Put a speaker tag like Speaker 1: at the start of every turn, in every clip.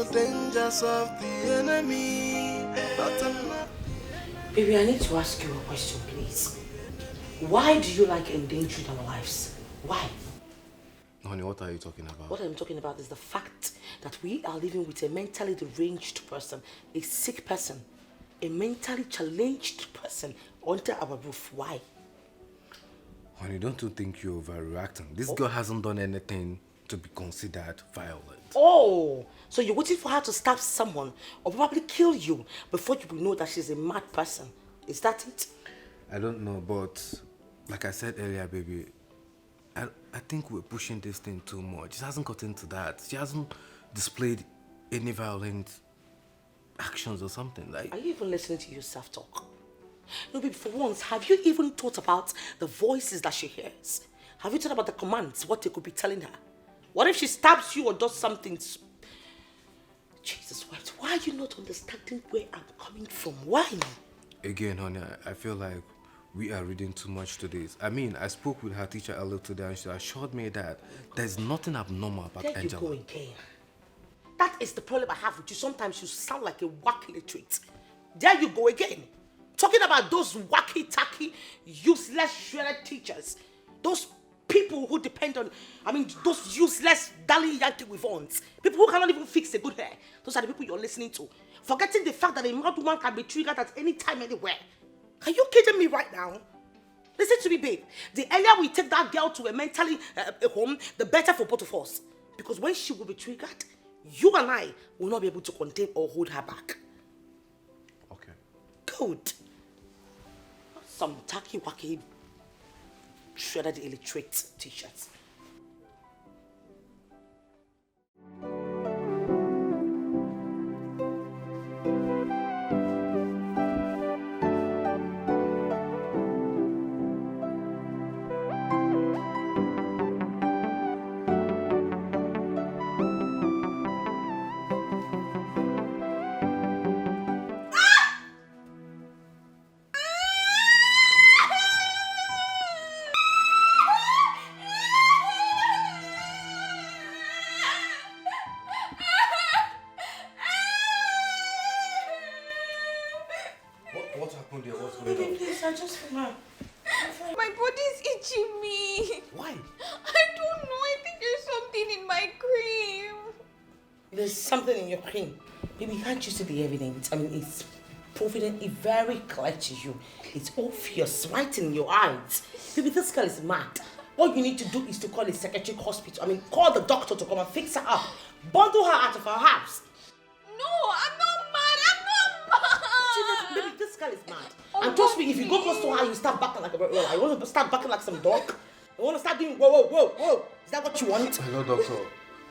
Speaker 1: the dangers of the enemy. But I'm not.
Speaker 2: Baby, I need to ask you a question, please. Why do you like endangering our lives? Why?
Speaker 3: Honey, what are you talking about?
Speaker 2: What I'm talking about is the fact that we are living with a mentally deranged person, a sick person, a mentally challenged person under our roof. Why?
Speaker 3: Honey, don't you think you're overreacting? This girl hasn't done anything to be considered violent.
Speaker 2: Oh, so you're waiting for her to stab someone or probably kill you before you will know that she's a mad person. Is that it?
Speaker 3: I don't know, but like I said earlier, baby, I think we're pushing this thing too much. She hasn't gotten to that. She hasn't displayed any violent actions or something. Like,
Speaker 2: are you even listening to yourself talk? No, baby, for once, have you even thought about the voices that she hears? Have you thought about the commands, what they could be telling her? What if she stabs you or does something? Jesus, why are you not understanding where I'm coming from? Why?
Speaker 3: Again, honey, I feel like we are reading too much to this. I mean, I spoke with her teacher earlier today and she assured me that there's nothing abnormal about Angela.
Speaker 2: There you go again. That is the problem I have with you. Sometimes you sound like a wacky illiterate. There you go again. Talking about those wacky-tacky, useless, shredded teachers. Those people who depend on, those useless, darling Yankee with horns. People who cannot even fix a good hair. Those are the people you're listening to. Forgetting the fact that a mad woman can be triggered at any time, anywhere. Are you kidding me right now? Listen to me, babe. The earlier we take that girl to a mentally home, the better for both of us. Because when she will be triggered, you and I will not be able to contain or hold her back.
Speaker 3: Okay.
Speaker 2: Good. Some tacky-wacky, shredded illiterate t-shirts.
Speaker 3: What happened here? What's going
Speaker 2: Baby,
Speaker 3: on?
Speaker 2: please, I just feel my
Speaker 4: body's itching me.
Speaker 2: Why?
Speaker 4: I don't know. I think there's something in my cream.
Speaker 2: There's something in your cream. Baby, can't you see the evidence? It's providently very clear to you. It's obvious, right in your eyes. Baby, this girl is mad. All you need to do is to call a psychiatric hospital. Call the doctor to come and fix her up. Bundle her out of her house.
Speaker 4: No, I'm not mad. I'm not mad.
Speaker 2: Baby, this girl is mad. And trust me, if you go close to her, you start barking like a bird. You want to start barking like some dog? You want to start doing whoa, whoa, whoa, whoa. Is that what you want?
Speaker 3: Hello, doctor.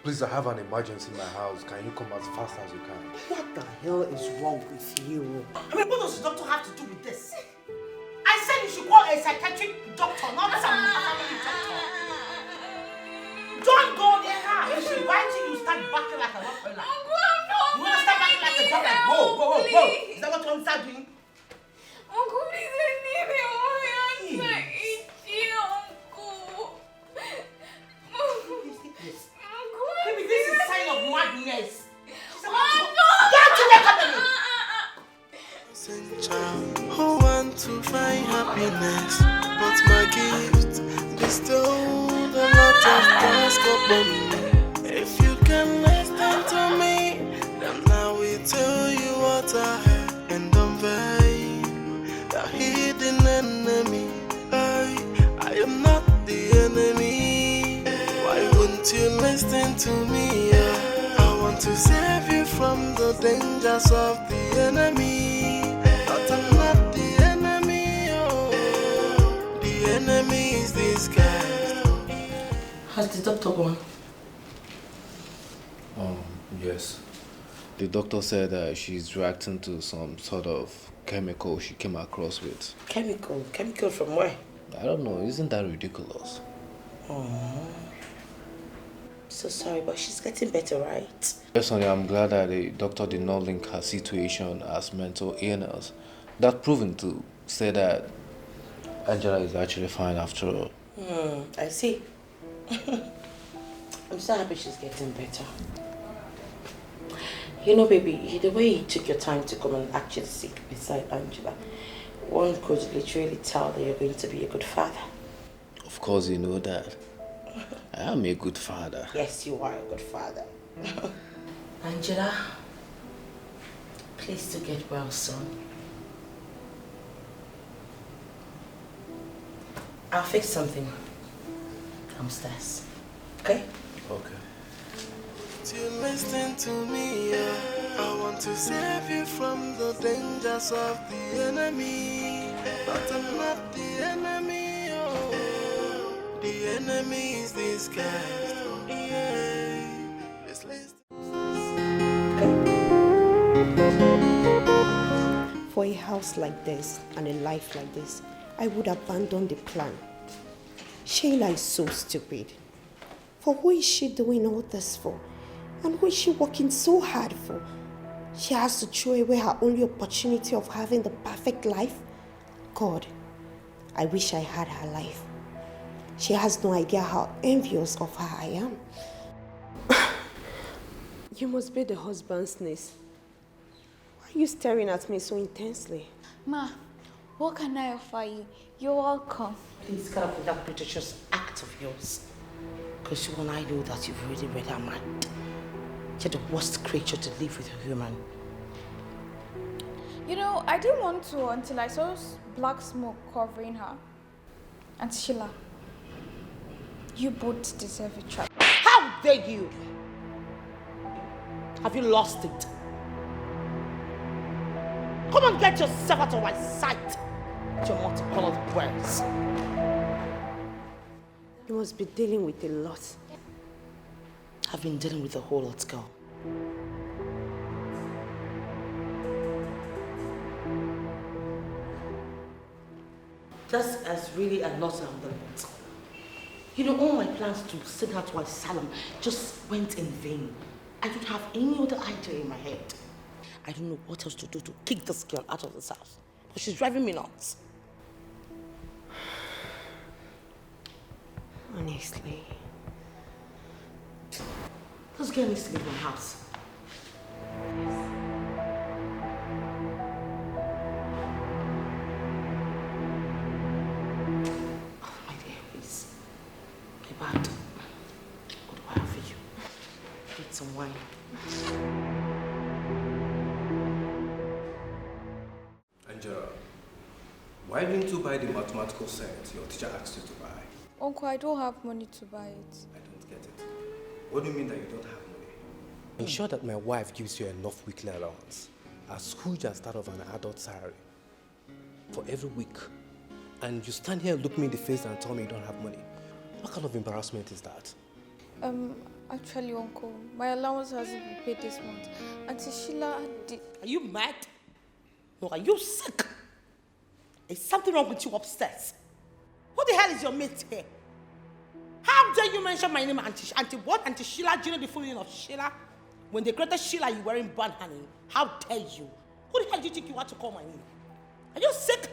Speaker 3: Please, I have an emergency in my house. Can you come as fast as you can?
Speaker 2: What the hell is wrong with you? What does the doctor have to do with this? I said you should call a psychiatric doctor, not some family doctor. Don't go there. If she bites you, you start barking like a rottweiler. You want to start barking like a dog like whoa, whoa, whoa, whoa. Is that what you want to start doing?
Speaker 4: Uncle, please, I need it. My hands are itchy, Uncle.
Speaker 2: Baby, this is a sign of madness.
Speaker 1: Who want to find happiness, but my gift bestowed a lot of task upon me. If you can listen to me, then I will tell you what I have and unveil the hidden enemy. I am not the enemy. Why wouldn't you listen to me? I want to save you from the dangers of the enemy. But I'm not the enemy. Oh, the enemy is this guy.
Speaker 2: Has the doctor gone?
Speaker 3: Yes. The doctor said that she's reacting to some sort of chemical she came across with.
Speaker 2: Chemical? Chemical from where?
Speaker 3: I don't know. Isn't that ridiculous?
Speaker 2: Oh. So sorry, but she's getting better, right?
Speaker 3: Yes, honey, I'm glad that the doctor did not link her situation as mental illness. That proven to say that Angela is actually fine after all.
Speaker 2: I see. I'm so happy she's getting better. You know, baby, the way you took your time to come and actually sit beside Angela, one could literally tell that you're going to be a good father.
Speaker 3: Of course you know that. I am a good father.
Speaker 2: Yes, you are a good father. Angela, please do get well soon. I'll fix something downstairs. Okay?
Speaker 3: Okay.
Speaker 1: You listen to me, yeah. I want to save you from the dangers of the enemy, but I'm not the enemy. Oh, the enemy is disguised. Yeah. Just listen.
Speaker 5: For a house like this and a life like this, I would abandon the plan. Shayla is so stupid. For who is she doing all this for? And who is she working so hard for? She has to throw away her only opportunity of having the perfect life? God, I wish I had her life. She has no idea how envious of her I am. You must be the husband's niece. Why are you staring at me so intensely?
Speaker 4: Ma, what can I offer you? You're welcome.
Speaker 2: Please cut off with that pretentious act of yours. Because you and I know that you've already read her mind. You're the worst creature to live with a human.
Speaker 4: You know, I didn't want to until I saw black smoke covering her. And Sheila, you both deserve a trap.
Speaker 2: How dare you? Have you lost it? Come and get yourself out of my sight. Your multicolored words.
Speaker 5: You must be dealing with a lot.
Speaker 2: I've been dealing with a whole lot, girl. That's as really a lot of them. You know, all my plans to send her to asylum just went in vain. I don't have any other idea in my head. I don't know what else to do to kick this girl out of this house. But she's driving me nuts.
Speaker 5: Honestly.
Speaker 2: This girl needs to leave my house. Oh, my dear, please. My bad. What do I have for you? Get some wine.
Speaker 3: Angela, why didn't you buy the mathematical set your teacher asked you to buy?
Speaker 4: Uncle, I don't have money to buy it.
Speaker 3: I don't get it. What do you mean that you don't have money? Ensure that my wife gives you enough weekly allowance, as huge as that of an adult salary, for every week. And you stand here and look me in the face and tell me you don't have money. What kind of embarrassment is that?
Speaker 4: Actually, Uncle, my allowance hasn't been paid this month. Auntie Sheila did...
Speaker 2: Are you mad? No, are you sick? Is something wrong with you upstairs? Who the hell is your mate here? How dare you mention my name, Auntie what? Auntie Sheila? Do you know the full name of Sheila? When they created Sheila, you weren't born, honey. How dare you? Who the hell do you think you want to call my name? Are you sick?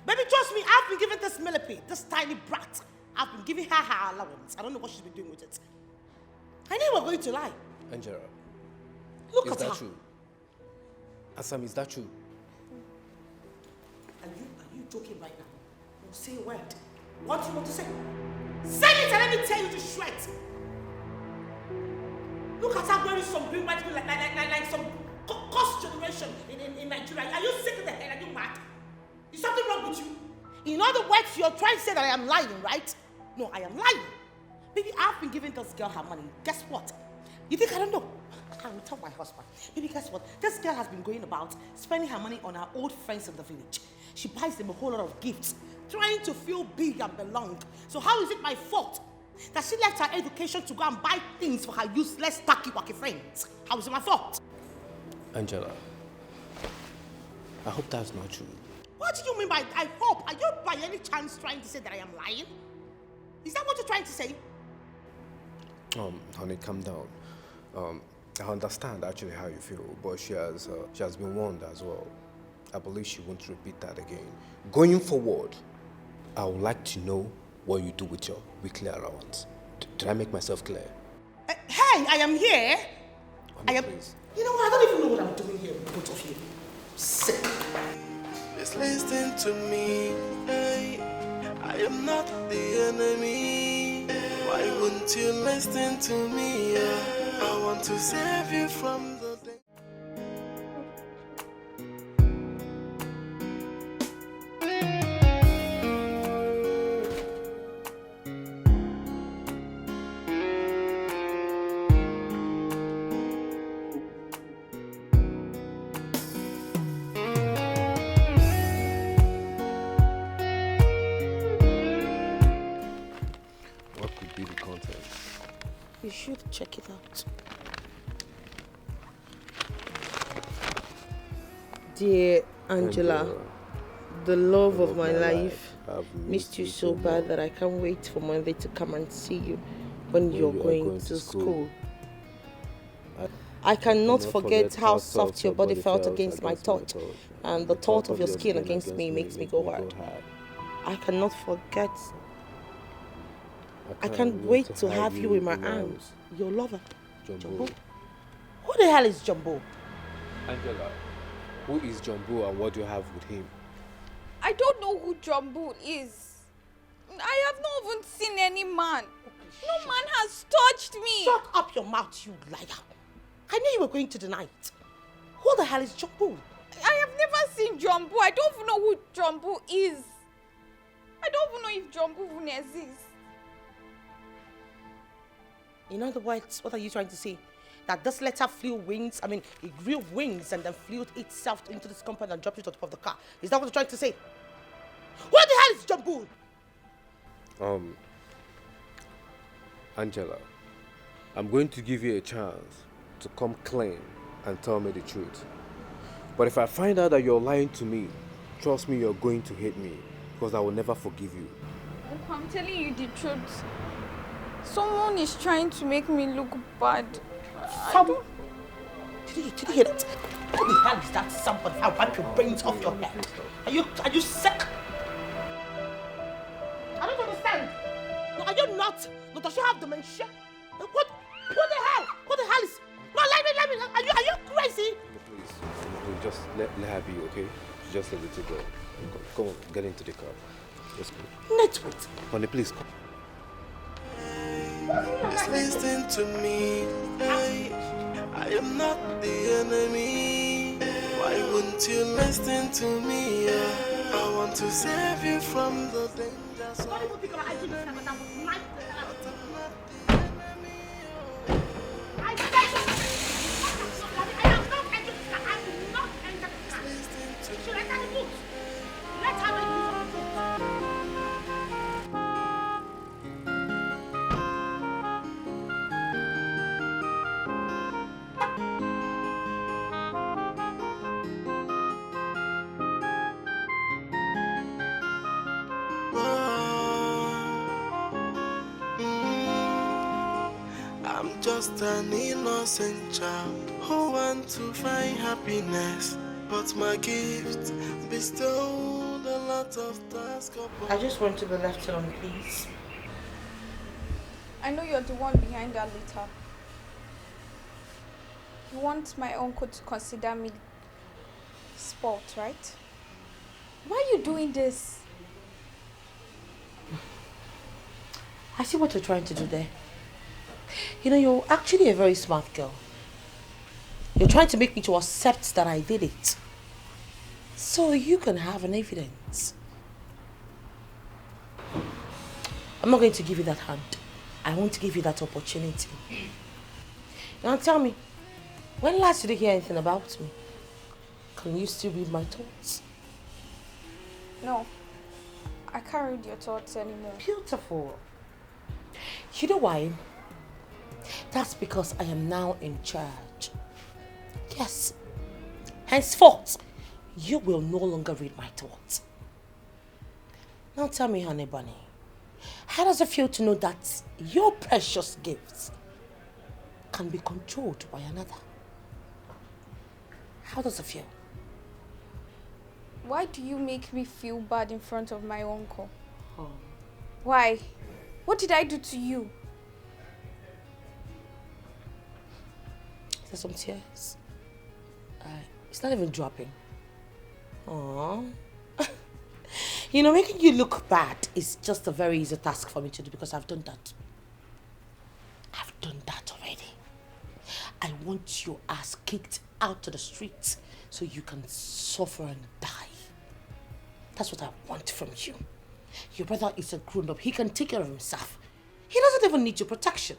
Speaker 2: Baby, trust me, I've been giving this millipede, this tiny brat, I've been giving her allowance. I don't know what she's been doing with it. I knew you were going to lie.
Speaker 3: Angela,
Speaker 2: Look
Speaker 3: is
Speaker 2: at her.
Speaker 3: that true? Asam, is that true?
Speaker 2: Are you joking right now? No, say a word. What do you want to say? Say it and let me tell you to shred. Look at her wearing some green white like some cost generation in Nigeria. Are you sick in the head? Are you mad? Is something wrong with you? In other words, you're trying to say that I am lying, right? No, I am lying. Baby, I've been giving this girl her money. Guess what? You think I don't know? I will tell my husband. Baby, guess what? This girl has been going about spending her money on her old friends in the village. She buys them a whole lot of gifts, trying to feel big and belong. So how is it my fault that she left her education to go and buy things for her useless, tacky-wacky friends? How is it my fault?
Speaker 3: Angela, I hope that's not true.
Speaker 2: What do you mean by I hope? Are you by any chance trying to say that I am lying? Is that what you're trying to say?
Speaker 3: Honey, calm down. I understand actually how you feel, but she has been warned as well. I believe she won't repeat that again. Going forward, I would like to know what you do with your weekly allowance. Did I make myself clear?
Speaker 2: Hey, I am here.
Speaker 3: Honey, please.
Speaker 2: You know what? I don't even know what I'm doing here with both of you. Sick.
Speaker 1: Just listen to me. Hey, I am not the enemy. Why wouldn't you listen to me? I want to save you from the day.
Speaker 3: What could be the content?
Speaker 2: You should check it out. Dear Angela, the love of my life,
Speaker 3: I've
Speaker 2: missed you so bad that I can't wait for Monday to come and see you when you're going to school. I cannot forget how soft your body felt against my touch, and the thought of your skin against me makes me go hard. I cannot forget. I can't wait to have you in my arms. Your lover, Jumbo. Who the hell is Jumbo?
Speaker 3: Angela, who is Jumbo and what do you have with him?
Speaker 4: I don't know who Jumbo is. I have not even seen any man. No man has touched me.
Speaker 2: Shut up your mouth, you liar. I knew you were going to deny it. Who the hell is Jumbo?
Speaker 4: I have never seen Jumbo. I don't even know who Jumbo is. I don't even know if Jumbo even exists.
Speaker 2: In other words, what are you trying to say? That this letter it grew wings and then flew itself into this compound and dropped it on top of the car. Is that what you're trying to say? What the hell is Jumbo?
Speaker 3: Angela, I'm going to give you a chance to come clean and tell me the truth. But if I find out that you're lying to me, trust me, you're going to hate me because I will never forgive you.
Speaker 4: I'm telling you the truth. Someone is trying to make me look bad.
Speaker 2: Did you hear that? Who the hell is that somebody? I'll wipe your brains off your head. Are you sick? I don't understand. No, are you not? No, does she have dementia? What the hell? What the hell is? No, let me. Are you crazy?
Speaker 3: Please, just let her be, okay? Just let it go. Come on, get into the car. Let's go.
Speaker 2: Network.
Speaker 3: Honey, please come.
Speaker 1: Just listen to me. Hey, I am not the enemy. Why wouldn't you listen to me? I want to save you from the danger zone. I'm just an innocent child who wants to find happiness, but my gift bestowed a lot of tasks upon.
Speaker 2: I just want to be left alone, please.
Speaker 4: I know you're the one behind that letter. You want my uncle to consider me sport, right? Why are you doing this?
Speaker 2: I see what you're trying to do there. You know, you're actually a very smart girl. You're trying to make me to accept that I did it, so you can have an evidence. I'm not going to give you that hand. I won't give you that opportunity. Now tell me, when last did you hear anything about me? Can you still read my thoughts?
Speaker 4: No, I can't read your thoughts anymore.
Speaker 2: Beautiful. You know why? That's because I am now in charge. Yes. Henceforth, you will no longer read my thoughts. Now tell me, honey bunny, how does it feel to know that your precious gifts can be controlled by another? How does it feel?
Speaker 4: Why do you make me feel bad in front of my uncle?
Speaker 2: Oh.
Speaker 4: Why? What did I do to you?
Speaker 2: There's some tears. It's not even dropping. Aww. You know, making you look bad is just a very easy task for me to do because I've done that. I've done that already. I want your ass kicked out to the streets so you can suffer and die. That's what I want from you. Your brother is a grown-up. He can take care of himself. He doesn't even need your protection.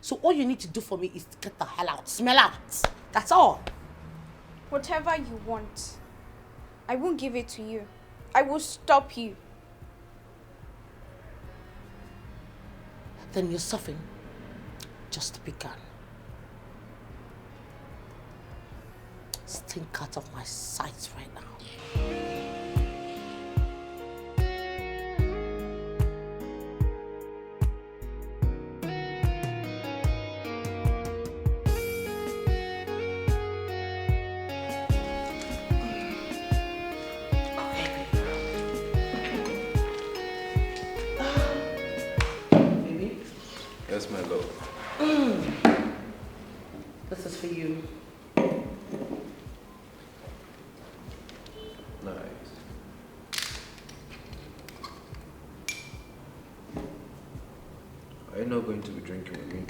Speaker 2: So all you need to do for me is to get the hell out. Smell out. That's all.
Speaker 4: Whatever you want, I won't give it to you. I will stop you.
Speaker 2: Then your suffering just begun. Stink out of my sight right now.
Speaker 3: Yes, my love.
Speaker 2: This is for you.
Speaker 3: Nice. Are you not going to be drinking with me?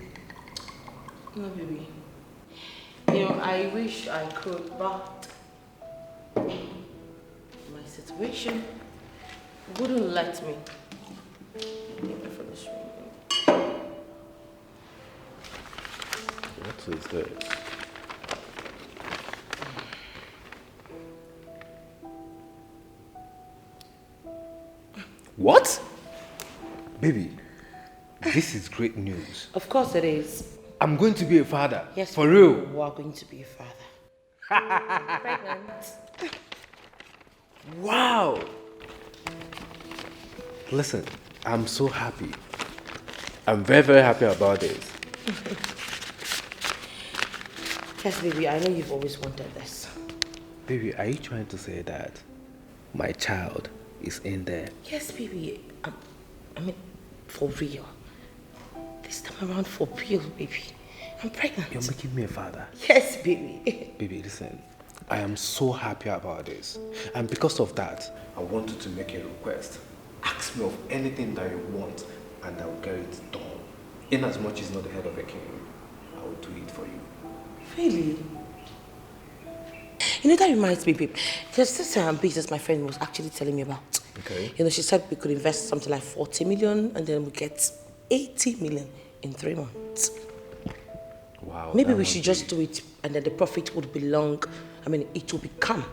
Speaker 2: No, baby. You know, I wish I could, but my situation wouldn't let me. Even for this room.
Speaker 3: What is this? What? Baby, this is great news.
Speaker 2: Of course it is.
Speaker 3: I'm going to be a father.
Speaker 2: Yes,
Speaker 3: for real.
Speaker 2: You are going to be a father. I'm pregnant.
Speaker 3: Wow. Listen, I'm so happy. I'm very, very happy about this.
Speaker 2: Yes, baby, I know you've always wanted this.
Speaker 3: Baby, are you trying to say that my child is in there?
Speaker 2: Yes, baby. I mean, for real. This time around, for real, baby. I'm pregnant.
Speaker 3: You're making me a father.
Speaker 2: Yes, baby.
Speaker 3: Baby, listen. I am so happy about this. And because of that, I wanted to make a request. Ask me of anything that you want and I will get it done. In as much as not the head of a king, I will do it for you.
Speaker 2: Really? You know, that reminds me, babe. There's this business my friend was actually telling me about.
Speaker 3: Okay.
Speaker 2: You know, she said we could invest something like 40 million and then we get 80 million in 3 months.
Speaker 3: Wow.
Speaker 2: Maybe we should just do it and then the profit would belong, it will become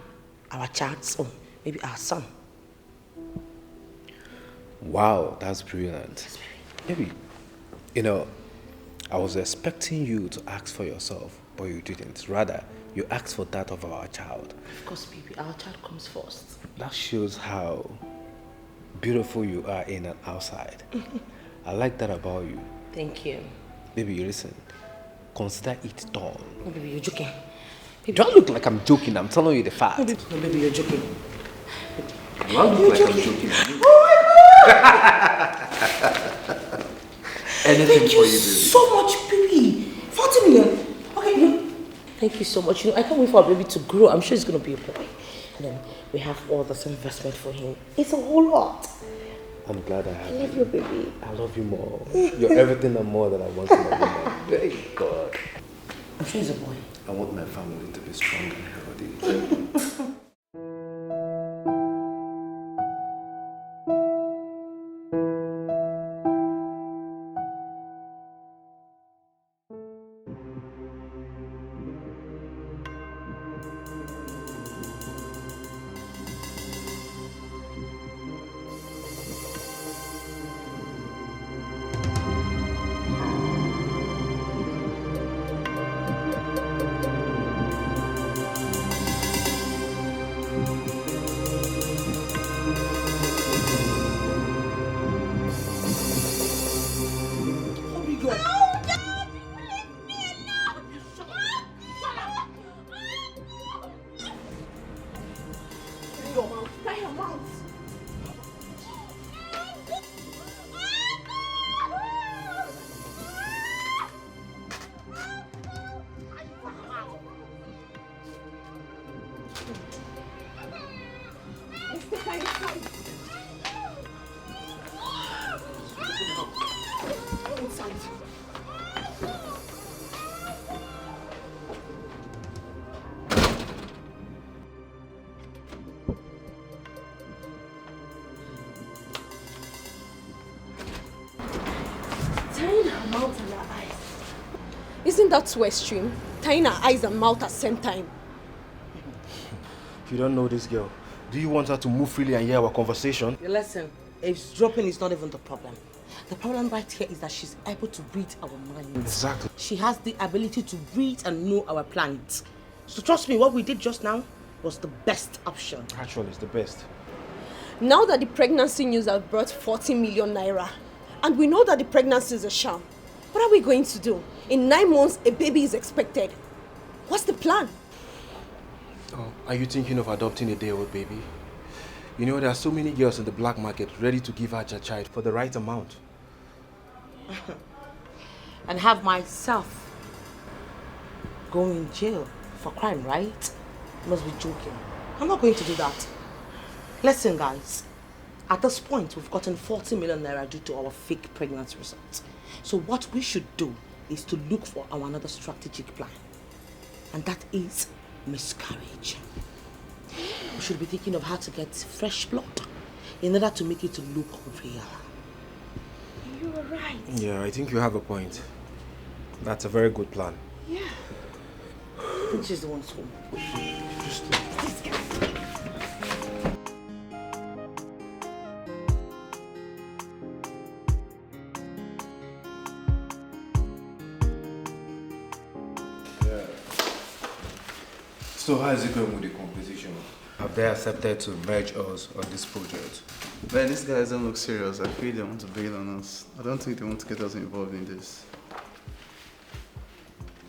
Speaker 2: our child's own, maybe our son.
Speaker 3: Wow, that's brilliant. Maybe, you know, I was expecting you to ask for yourself, but you didn't. Rather, you asked for that of our child.
Speaker 2: Of course, baby, our child comes first.
Speaker 3: That shows how beautiful you are in and outside. I like that about you.
Speaker 2: Thank you.
Speaker 3: Baby, you listen. Consider it done.
Speaker 2: No, baby, you're joking. Baby,
Speaker 3: Don't look like I'm joking. I'm telling you the fact.
Speaker 2: No, baby, you're joking.
Speaker 3: Do I look like I'm joking?
Speaker 2: Oh my God!
Speaker 3: Anything
Speaker 2: Thank
Speaker 3: for
Speaker 2: you
Speaker 3: you, baby.
Speaker 2: so much, baby. 40 million. Okay, thank you so much. You know, I can't wait for our baby to grow. I'm sure it's going to be a boy. And then we have all this investment for him. It's a whole lot.
Speaker 3: I'm glad I have
Speaker 2: I love you, baby.
Speaker 3: I love you more. You're everything and more that I want in a woman. Thank God.
Speaker 2: I'm sure he's a boy.
Speaker 3: I want my family to be strong and healthy.
Speaker 2: Tying her mouth and her eyes.
Speaker 6: Isn't that too extreme? Tying her eyes and mouth at the same time.
Speaker 7: If you don't know this girl, do you want her to move freely and hear our conversation?
Speaker 2: Listen, if dropping is not even the problem. The problem right here is that she's able to read our minds.
Speaker 7: Exactly.
Speaker 2: She has the ability to read and know our plans. So trust me, what we did just now was the best option.
Speaker 7: Actually, it's the best.
Speaker 6: Now that the pregnancy news has brought 40 million naira, and we know that the pregnancy is a sham, what are we going to do? In 9 months, a baby is expected. What's the plan?
Speaker 7: Oh, are you thinking of adopting a day-old baby? You know, there are so many girls in the black market ready to give her a child for the right amount.
Speaker 2: And have myself go in jail for crime, right? You must be joking. I'm not going to do that. Listen, guys. At this point, we've gotten 40 million naira due to our fake pregnancy results. So what we should do is to look for our another strategic plan. And that is miscarriage. We should be thinking of how to get fresh blood in order to make it look real.
Speaker 6: You were right.
Speaker 7: Yeah, I think you have a point. That's a very good plan.
Speaker 6: Yeah.
Speaker 2: Which is the one's home.
Speaker 7: Just
Speaker 6: This guy.
Speaker 3: So how is it going with the competition? Have they accepted to merge us on this project?
Speaker 8: Man, these guys don't look serious. I feel they want to bail on us. I don't think they want to get us involved in this.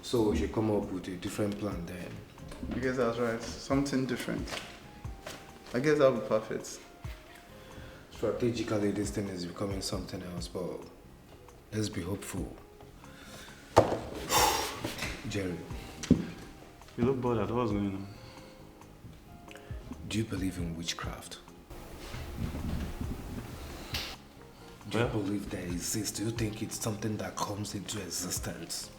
Speaker 3: So we should come up with a different plan then.
Speaker 8: I guess that's right. Something different. I guess that'll be perfect.
Speaker 3: Strategically, this thing is becoming something else, but let's be hopeful. Jerry,
Speaker 8: You look bored at what's going on.
Speaker 3: do you believe in witchcraft? Do
Speaker 8: Well,
Speaker 3: you believe that it exists? Do you think it's something that comes into existence?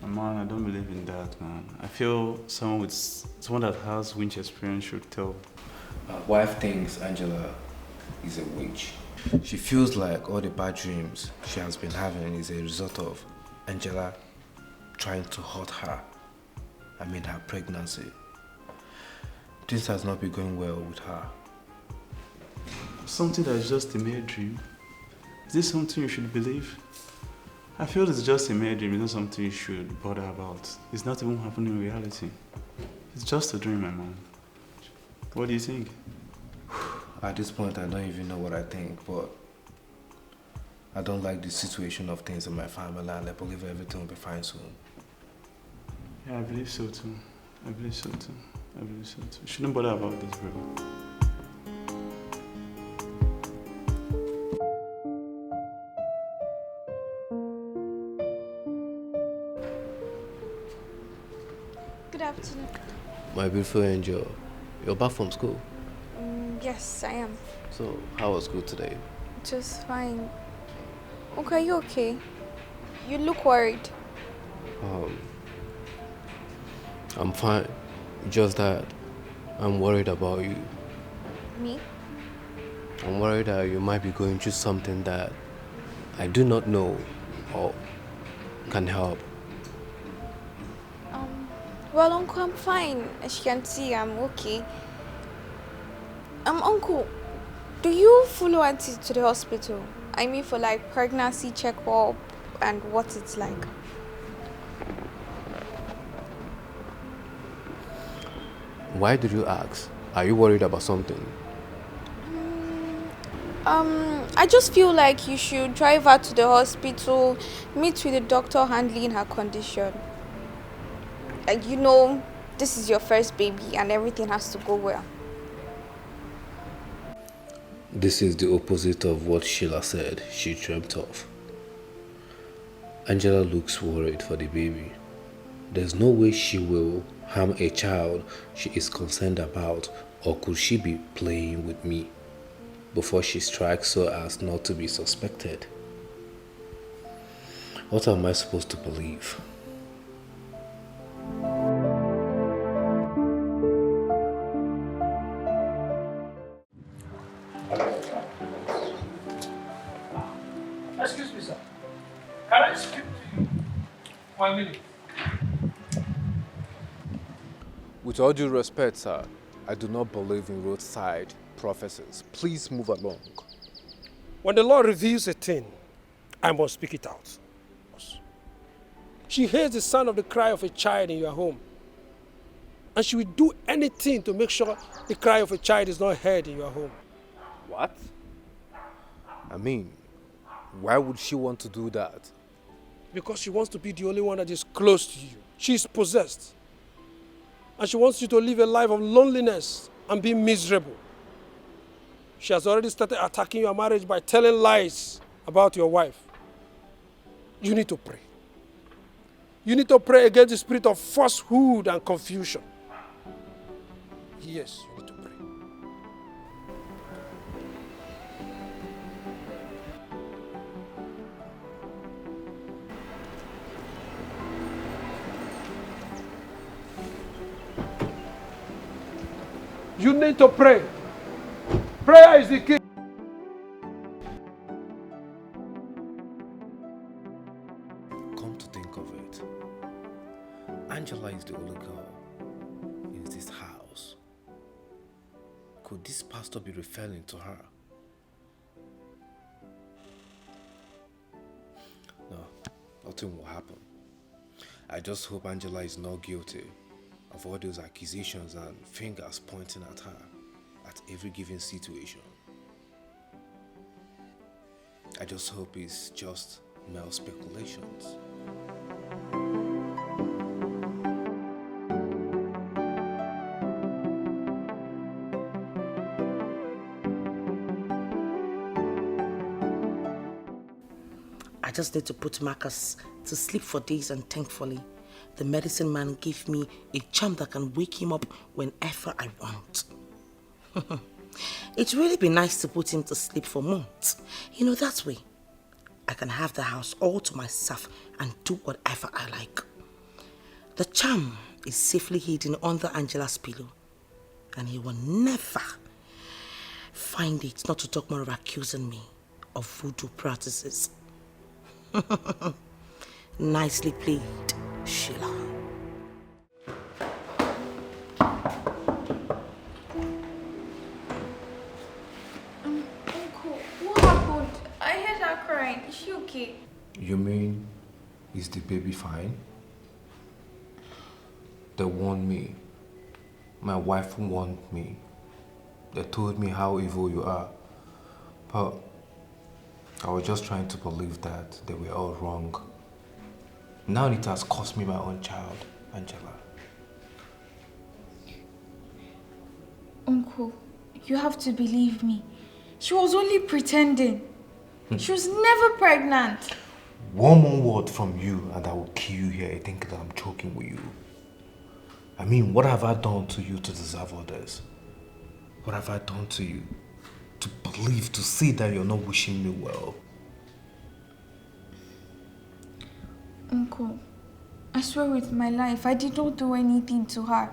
Speaker 8: man, I don't believe in that, man. I feel someone that has witch experience should tell.
Speaker 3: My wife thinks Angela is a witch. She feels like all the bad dreams she has been having is a result of Angela trying to hurt her. I mean her pregnancy. This has not been going well with her.
Speaker 8: Something that is just a mere dream. Is this something you should believe? I feel it's just a mere dream. It's not something you should bother about. It's not even happening in reality. It's just a dream, my man. What do you think?
Speaker 3: At this point, I don't even know what I think, but I don't like the situation of things in my family, and I believe everything will be fine soon.
Speaker 8: Yeah, I believe so too. I believe so too. I believe so too. You shouldn't bother about this, bro.
Speaker 4: Good afternoon.
Speaker 3: My beautiful angel, you're back from school.
Speaker 4: Yes, I am.
Speaker 3: So, how was school today?
Speaker 4: Just fine. Okay, are you okay? You look worried.
Speaker 3: I'm fine. Just that I'm worried about you.
Speaker 4: Me?
Speaker 3: I'm worried that you might be going through something that I do not know or can help.
Speaker 4: Well, Uncle, I'm fine. As you can see, I'm okay. Uncle, do you follow Auntie to the hospital? I mean, for like pregnancy checkup and what it's like.
Speaker 3: Why did you ask? Are you worried about something?
Speaker 4: I just feel like you should drive her to the hospital, meet with the doctor handling her condition. Like, you know, this is your first baby and everything has to go well.
Speaker 3: This is the opposite of what Sheila said she dreamt of. Angela looks worried for the baby. There's no way she will harm a child she is concerned about Or could she be playing with me before she strikes so as not to be suspected? What am I supposed to believe?
Speaker 9: Excuse me, sir. Can I speak to you? 1 minute.
Speaker 3: With all due respect, sir, I do not believe in roadside prophecies. Please move along.
Speaker 9: When the Lord reveals a thing, I must speak it out. She hears the sound of the cry of a child in your home. And she will do anything to make sure the cry of a child is not heard in your home.
Speaker 3: What? I mean, why would she want to do that?
Speaker 9: Because she wants to be the only one that is close to you. She is possessed. And she wants you to live a life of loneliness and be miserable. She has already started attacking your marriage by telling lies about your wife. You need to pray. You need to pray against the spirit of falsehood and confusion. Yes, you need to pray. You need to pray. Prayer is the key.
Speaker 3: Come to think of it, Angela is the only girl in this house. Could this pastor be referring to her? No, nothing will happen. I just hope Angela is not guilty of all those accusations and fingers pointing at her at every given situation. I just hope it's just mere speculations.
Speaker 2: I just need to put Marcus to sleep for days, and thankfully, the medicine man gave me a charm that can wake him up whenever I want. It'd really be nice to put him to sleep for months. You know, that way, I can have the house all to myself and do whatever I like. The charm is safely hidden under Angela's pillow, and he will never find it, not to talk more of accusing me of voodoo practices. Nicely played, Sheila.
Speaker 4: Uncle, what happened? I heard her crying. Is she okay?
Speaker 3: You mean, is the baby fine? They warned me. My wife warned me. They told me how evil you are. But I was just trying to believe that they were all wrong. Now it has cost me my own child, Angela.
Speaker 4: Uncle, you have to believe me. She was only pretending. She was never pregnant.
Speaker 3: One more word from you and I will kill you here. I think that I'm joking with you. I mean, what have I done to you to deserve all this? What have I done to you to believe, to see that you're not wishing me well?
Speaker 4: Uncle, I swear with my life, I did not do anything to her.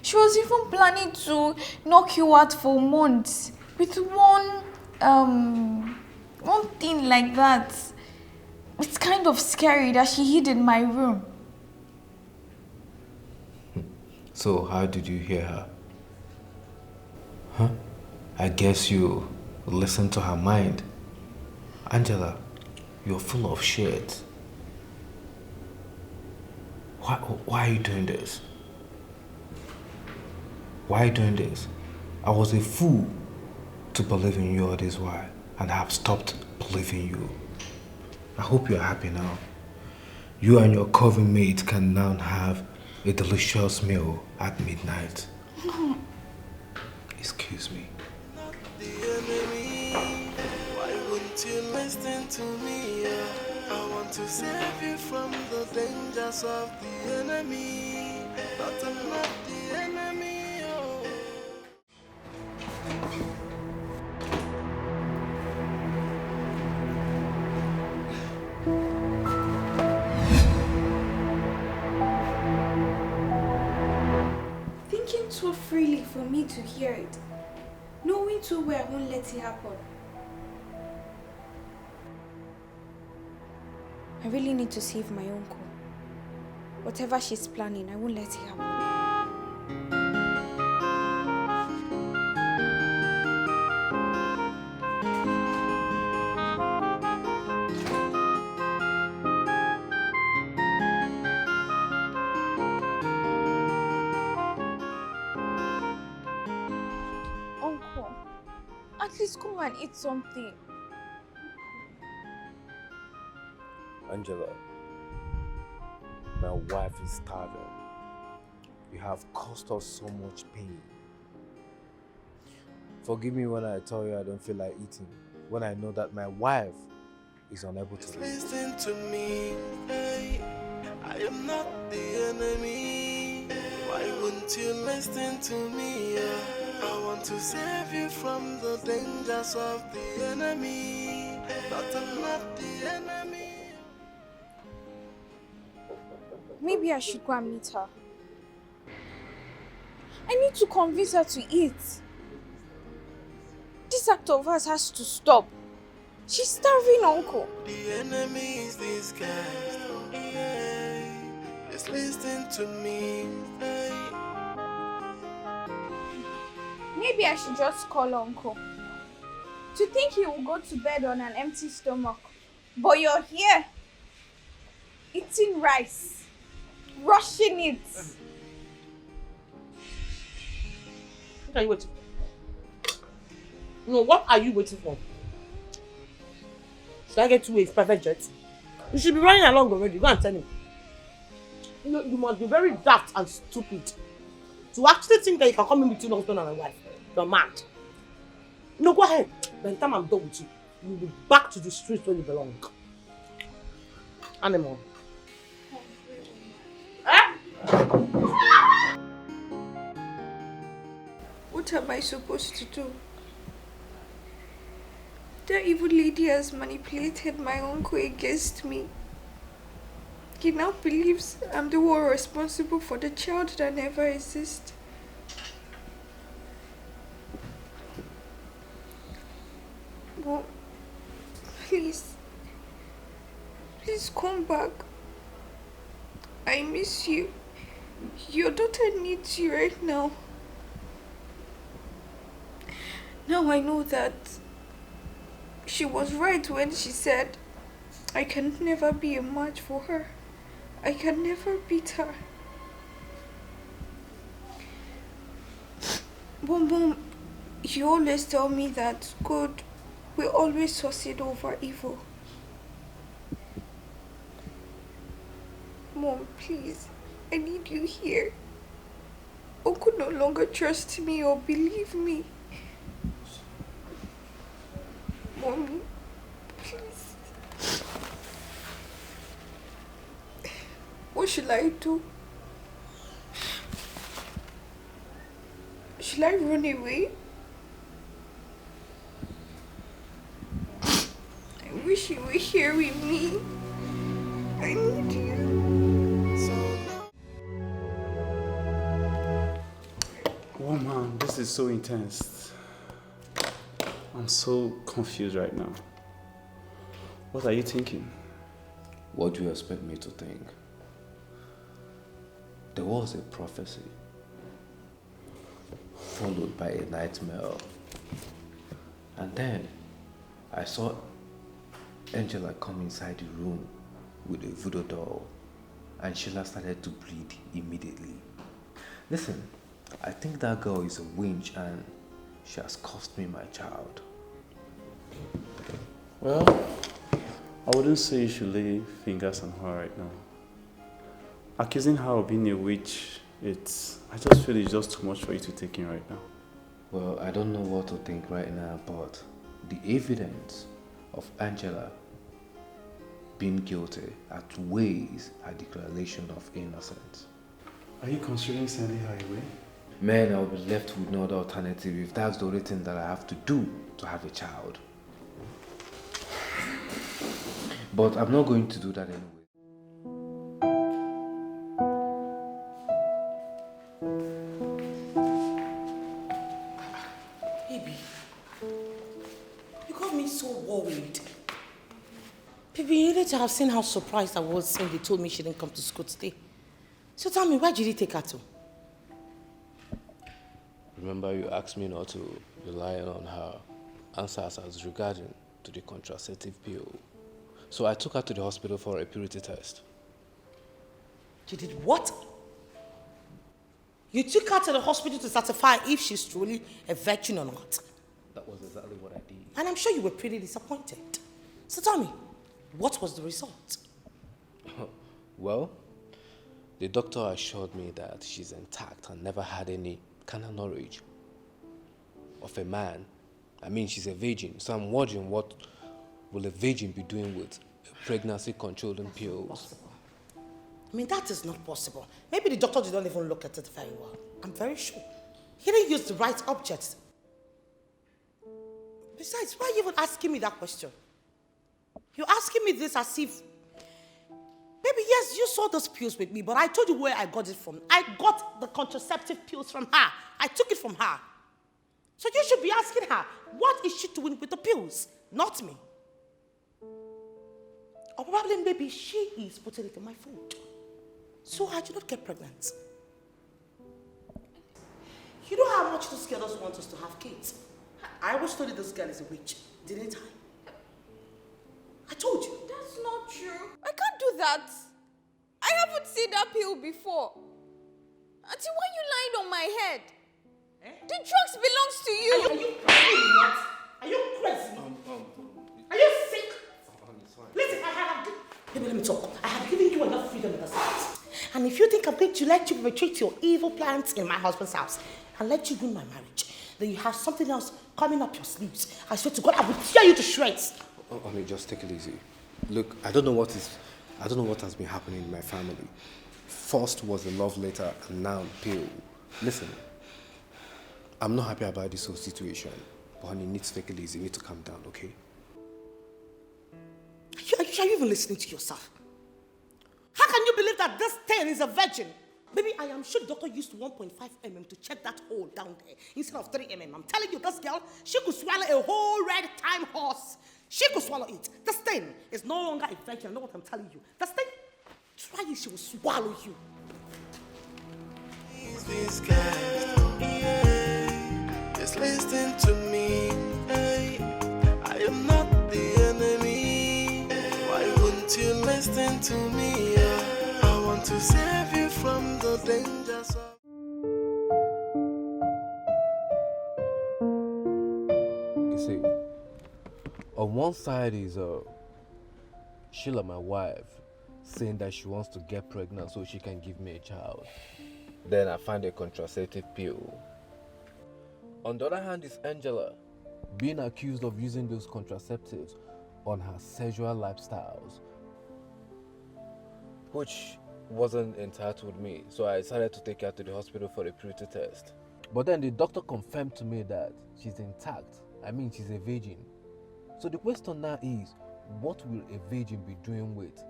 Speaker 4: She was even planning to knock you out for months with one thing like that. It's kind of scary that she hid in my room.
Speaker 3: So how did you hear her? Huh? I guess you listened to her mind. Angela, you're full of shit. Why are you doing this? Why are you doing this? I was a fool to believe in you all this while, and I have stopped believing you. I hope you're happy now. You and your coven mate can now have a delicious meal at midnight. Excuse me.
Speaker 1: Not the enemy. Why wouldn't you listen to me? Yeah. I want to save you from the dangers of the enemy. But I'm not the enemy. Oh.
Speaker 4: too freely for me to hear it, knowing too well I won't let it happen. I really need to save my uncle. Whatever she's planning, I won't let it happen. Uncle, at least come and eat something.
Speaker 3: Angela, my wife is starving. You have caused us so much pain. Forgive me when I tell you I don't feel like eating, when I know that my wife is unable to eat.
Speaker 1: Listen to me, hey. I am not the enemy. Why wouldn't you listen to me? I want to save you from the dangers of the enemy. But I'm not the enemy.
Speaker 4: Maybe I should go and meet her. I need to convince her to eat. This act of hers has to stop. She's starving, Uncle.
Speaker 1: The enemy is disguised. Yeah. Just listen to me. Hey.
Speaker 4: Maybe I should just call Uncle. To think he will go to bed on an empty stomach. But you're here, eating rice, rushing it.
Speaker 2: What are you waiting for? No, what are you waiting for? Should I get you a private jet? You should be running along already. Go and tell him. You know, you must be very daft and stupid to actually think that you can come in between husband and my wife. You're mad. No, go ahead. By the time I'm done with you, you'll be back to the streets where you belong. Animal.
Speaker 4: What am I supposed to do? The evil lady has manipulated my uncle against me. He now believes I'm the one responsible for the child that never exists. Mom, please come back. I miss you. Your daughter needs you right now. Now I know that she was right when she said I can never be a match for her. I can never beat her. Mom, you always tell me that good will always succeed over evil. Mom, please, I need you here. Uncle no longer trusts me or believe me. Mommy, please. What should I do? Should I run away? I wish you were here with me. I need you.
Speaker 8: Oh man, this is so intense. I'm so confused right now. What are you thinking?
Speaker 3: What do you expect me to think? There was a prophecy, followed by a nightmare. And then I saw Angela come inside the room with a voodoo doll, and Sheila started to bleed immediately. Listen, I think that girl is a witch and she has cost me my child.
Speaker 8: Well, I wouldn't say you should lay fingers on her right now. Accusing her of being a witch, I just feel it's just too much for you to take in right now.
Speaker 3: Well, I don't know what to think right now, but the evidence of Angela being guilty outweighs her declaration of innocence.
Speaker 8: Are you considering sending her away?
Speaker 3: Man, I'll be left with no other alternative if that's the only thing that I have to do to have a child. But I'm not going to do that anyway.
Speaker 2: need to have seen how surprised I was when they told me she didn't come to school today. So tell me, where did he take her to?
Speaker 3: Remember you asked me not to rely on her answers as regarding to the contraceptive pill. So I took her to the hospital for a purity test.
Speaker 2: You did what? You took her to the hospital to certify if she's truly a virgin or not.
Speaker 3: That was exactly what I did.
Speaker 2: And I'm sure you were pretty disappointed. So tell me, what was the result?
Speaker 3: Well, the doctor assured me that she's intact and never had any carnal knowledge of a man. I mean, she's a virgin, so I'm wondering what will a virgin be doing with pregnancy-controlling pills?
Speaker 2: I mean, that is not possible. Maybe the doctor did not even look at it very well. I'm very sure. He didn't use the right objects. Besides, why are you even asking me that question? You're asking me this as if... Maybe, yes, you saw those pills with me, but I told you where I got it from. I got the contraceptive pills from her. I took it from her. So you should be asking her, what is she doing with the pills? Not me. Or probably maybe she is putting it in my food. So I do not get pregnant. You know how much this girl doesn't want us to have kids. I always told you this girl is a witch, didn't I? I told you.
Speaker 4: That's not true. I can't do that. I haven't seen that pill before. Auntie, why are you lying on my head? The drugs belongs to you.
Speaker 2: Are you crazy? What? Are you crazy? Are you sick? Listen, Baby, let me talk. I have given you enough freedom in this house. And if you think I'm going to let you retreat your evil plans in my husband's house and let you ruin my marriage, then you have something else coming up your sleeves. I swear to God, I will tear you to shreds.
Speaker 3: Just take it easy. Look, I don't know what has been happening in my family. First was the love letter, and now pill. Listen, I'm not happy about this whole situation, but honey, you need to take it easy. You need to calm down, okay?
Speaker 2: Are you even listening to yourself? How can you believe that this thing is a virgin? Baby, I am sure the doctor used 1.5 mm to check that hole down there instead of 3 mm. I'm telling you, this girl, she could swallow a whole red time horse. She could swallow it. This thing is no longer a virgin. I know what I'm telling you. This thing, try it, she will swallow you.
Speaker 1: This girl, yeah, just listen to me. Hey, I am not the enemy. Why wouldn't you listen to me? Yeah, I want to save you from the dangers of.
Speaker 3: You see, on one side is Sheila, my wife, saying that she wants to get pregnant so she can give me a child. Then I find a contraceptive pill. On the other hand is Angela, being accused of using those contraceptives on her sexual lifestyles, which wasn't entitled me, so I decided to take her to the hospital for a purity test. But then the doctor confirmed to me that she's intact. I mean, she's a virgin. So the question now is, what will a virgin be doing with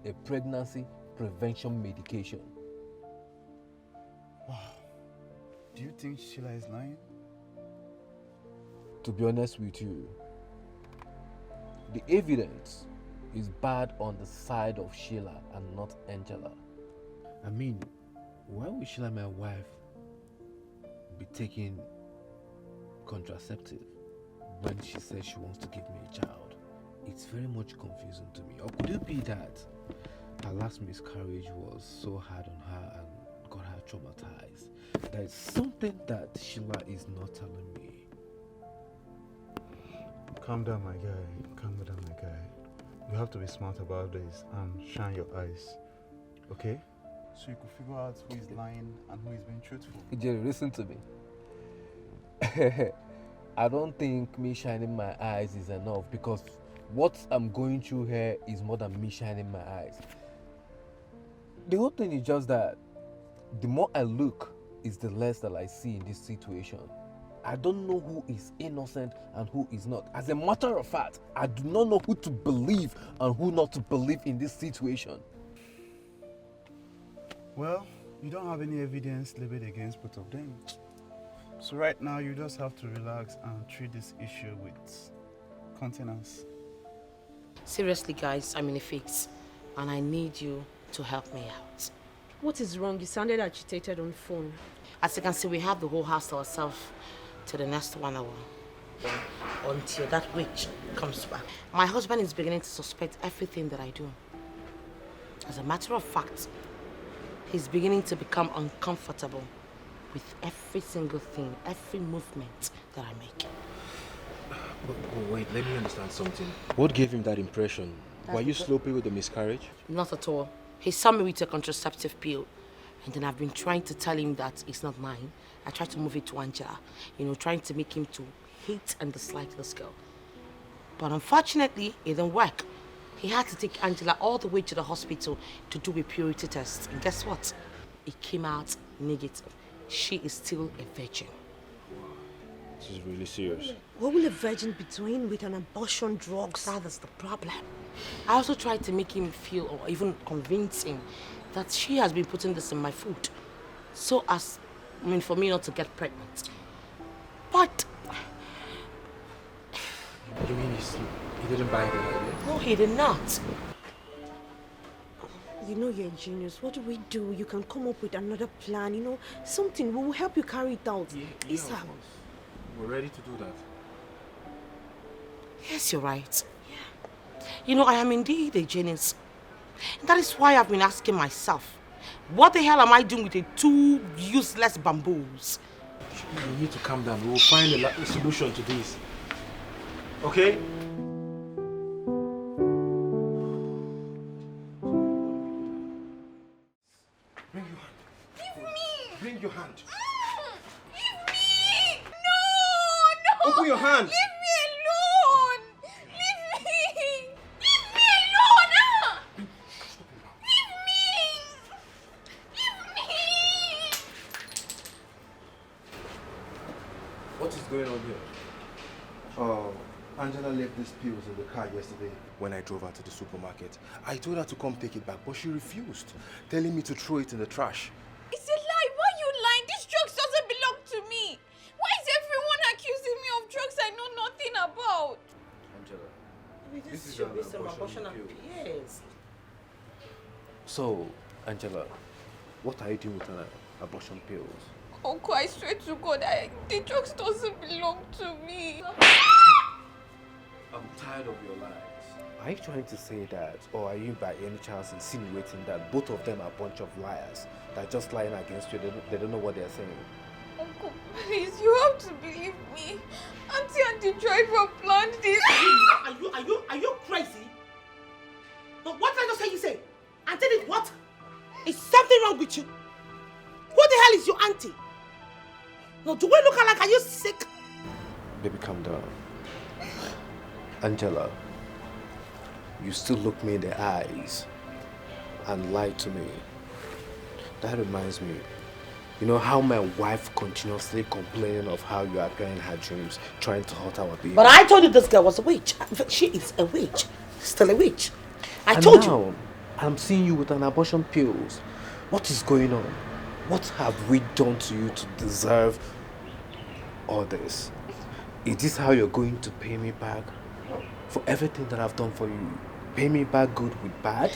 Speaker 3: a pregnancy prevention medication?
Speaker 8: Wow. Do you think Sheila is lying?
Speaker 3: To be honest with you, the evidence is bad on the side of Sheila and not Angela. I mean, why would Sheila, my wife, be taking contraceptive when she says she wants to give me a child? It's very much confusing to me. Or could it be that her last miscarriage was so hard on her and got her traumatized? There is something that Sheila is not telling me.
Speaker 8: Calm down, my guy. Calm down, my guy. You have to be smart about this and shine your eyes. Okay? So you could figure out who is lying and who is being truthful.
Speaker 3: Jerry, listen to me. I don't think me shining my eyes is enough, because what I'm going through here is more than me shining my eyes. The whole thing is just that the more I look is the less that I see in this situation. I don't know who is innocent and who is not. As a matter of fact, I do not know who to believe and who not to believe in this situation.
Speaker 8: Well, you don't have any evidence leveled against both of them. So right now, you just have to relax and treat this issue with contenance.
Speaker 2: Seriously, guys, I'm in a fix. And I need you to help me out.
Speaker 6: What is wrong? You sounded agitated on the phone.
Speaker 2: As you can see, we have the whole house to ourselves till the next 1 hour. Until that witch comes back. My husband is beginning to suspect everything that I do. As a matter of fact, he's beginning to become uncomfortable with every single thing, every movement that I make.
Speaker 7: But wait, let me understand something. What gave him that impression? Were you sloppy with the miscarriage?
Speaker 2: Not at all. He saw me with a contraceptive pill. And then I've been trying to tell him that it's not mine. I tried to move it to Angela, trying to make him to hate and dislike this girl. But unfortunately, it didn't work. He had to take Angela all the way to the hospital to do a purity test. And guess what? It came out negative. She is still a virgin.
Speaker 7: This is really serious.
Speaker 6: What will a virgin be doing with an abortion drugs?
Speaker 2: That's the problem. I also tried to make him feel, or even convince him, that she has been putting this in my food. So as, for me not to get pregnant. But...
Speaker 7: You mean he didn't buy the idea?
Speaker 2: No, he did not.
Speaker 6: You know you're a genius. What do? You can come up with another plan, something. We will help you carry it out.
Speaker 7: Yeah, of course. We're ready to do that.
Speaker 2: Yes, you're right. Yeah. I am indeed a genius. And that is why I've been asking myself, what the hell am I doing with the 2 useless bamboos?
Speaker 7: You need to calm down. We will find a solution to this. Okay? Bring your hand.
Speaker 4: Leave me!
Speaker 7: Bring your hand.
Speaker 4: Leave me! No!
Speaker 7: Open your hand.
Speaker 4: Leave me alone! Leave me! Leave me alone! Leave me! Leave me!
Speaker 7: What is going on here? Oh, Angela left these pills in the car yesterday when I drove her to the supermarket. I told her to come take it back, but she refused, telling me to throw it in the trash.
Speaker 4: It's a lie. Why are you lying? This drugs doesn't belong to me. Why is everyone accusing me of drugs I know nothing about?
Speaker 7: Angela,
Speaker 2: This is an abortion pill. Yes.
Speaker 3: So, Angela, what are you doing with abortion pills?
Speaker 4: Uncle, I swear to God, the drugs doesn't belong to me.
Speaker 3: I'm tired of your lies. Are you trying to say that, or are you by any chance insinuating that both of them are a bunch of liars that are just lying against you? They don't know what they're saying.
Speaker 4: Uncle, please, you have to believe me. Auntie and the driver planned this.
Speaker 2: Are you crazy? No, what did I just hear you say? Auntie did what? Is something wrong with you? Who the hell is your auntie? No, do we look like, are you sick?
Speaker 3: Baby, calm down. Angela, you still look me in the eyes and lie to me. That reminds me, you know how my wife continuously complaining of how you appear in her dreams, trying to hurt our baby.
Speaker 2: But I told you this girl was a witch. She is a witch. Still a witch. I told you.
Speaker 3: I'm seeing you with an abortion pills. What is going on? What have we done to you to deserve all this? Is this how you're going to pay me back for everything that I've done for you? Pay me back good with bad?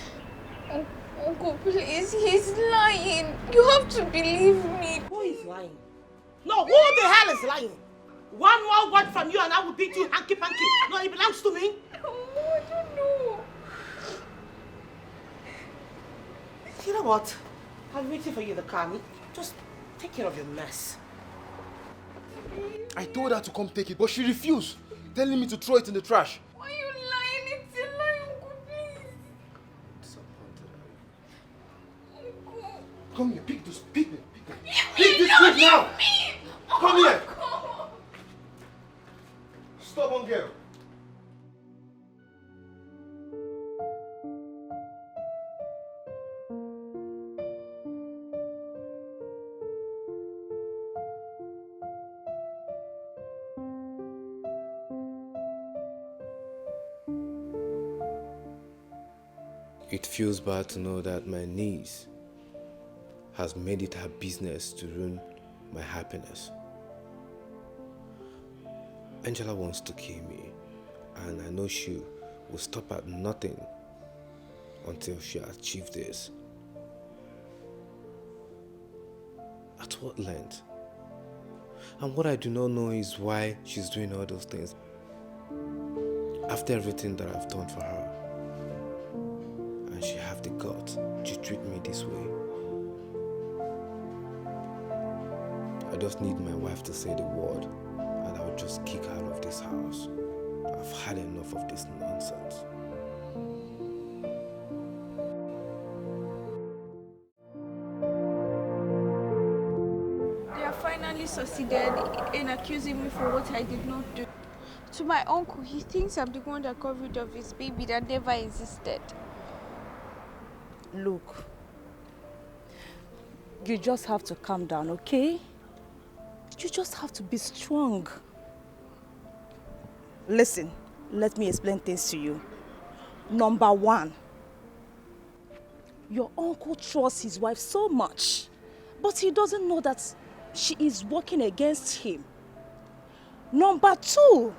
Speaker 4: Uncle, please, he's lying. You have to believe me.
Speaker 2: Who is lying? No, who the hell is lying? One more word from you and I will beat you hanky-panky. No, it belongs to me.
Speaker 4: No, I don't know.
Speaker 2: You know what? I'm waiting for you in the car. Just take care of your mess.
Speaker 7: I told her to come take it, but she refused, telling me to throw it in the trash.
Speaker 4: Why are you lying? It's a lie, Uncle, please. Uncle.
Speaker 7: Come here, pick this, pick it, pick it. Pick this quick now! Come here! Stubborn girl.
Speaker 3: It feels bad to know that my niece has made it her business to ruin my happiness. Angela wants to kill me, and I know she will stop at nothing until she achieves this. At what length? And what I do not know is why she's doing all those things. After everything that I've done for her, and she have the guts to treat me this way. I just need my wife to say the word, and I'll just kick her out of this house. I've had enough of this nonsense.
Speaker 4: They have finally succeeded in accusing me for what I did not do. To my uncle, he thinks I'm the one that got rid of his baby that never existed.
Speaker 10: Look, you just have to calm down, okay? You just have to be strong. Listen, let me explain things to you. Number one, your uncle trusts his wife so much, but he doesn't know that she is working against him. Number two,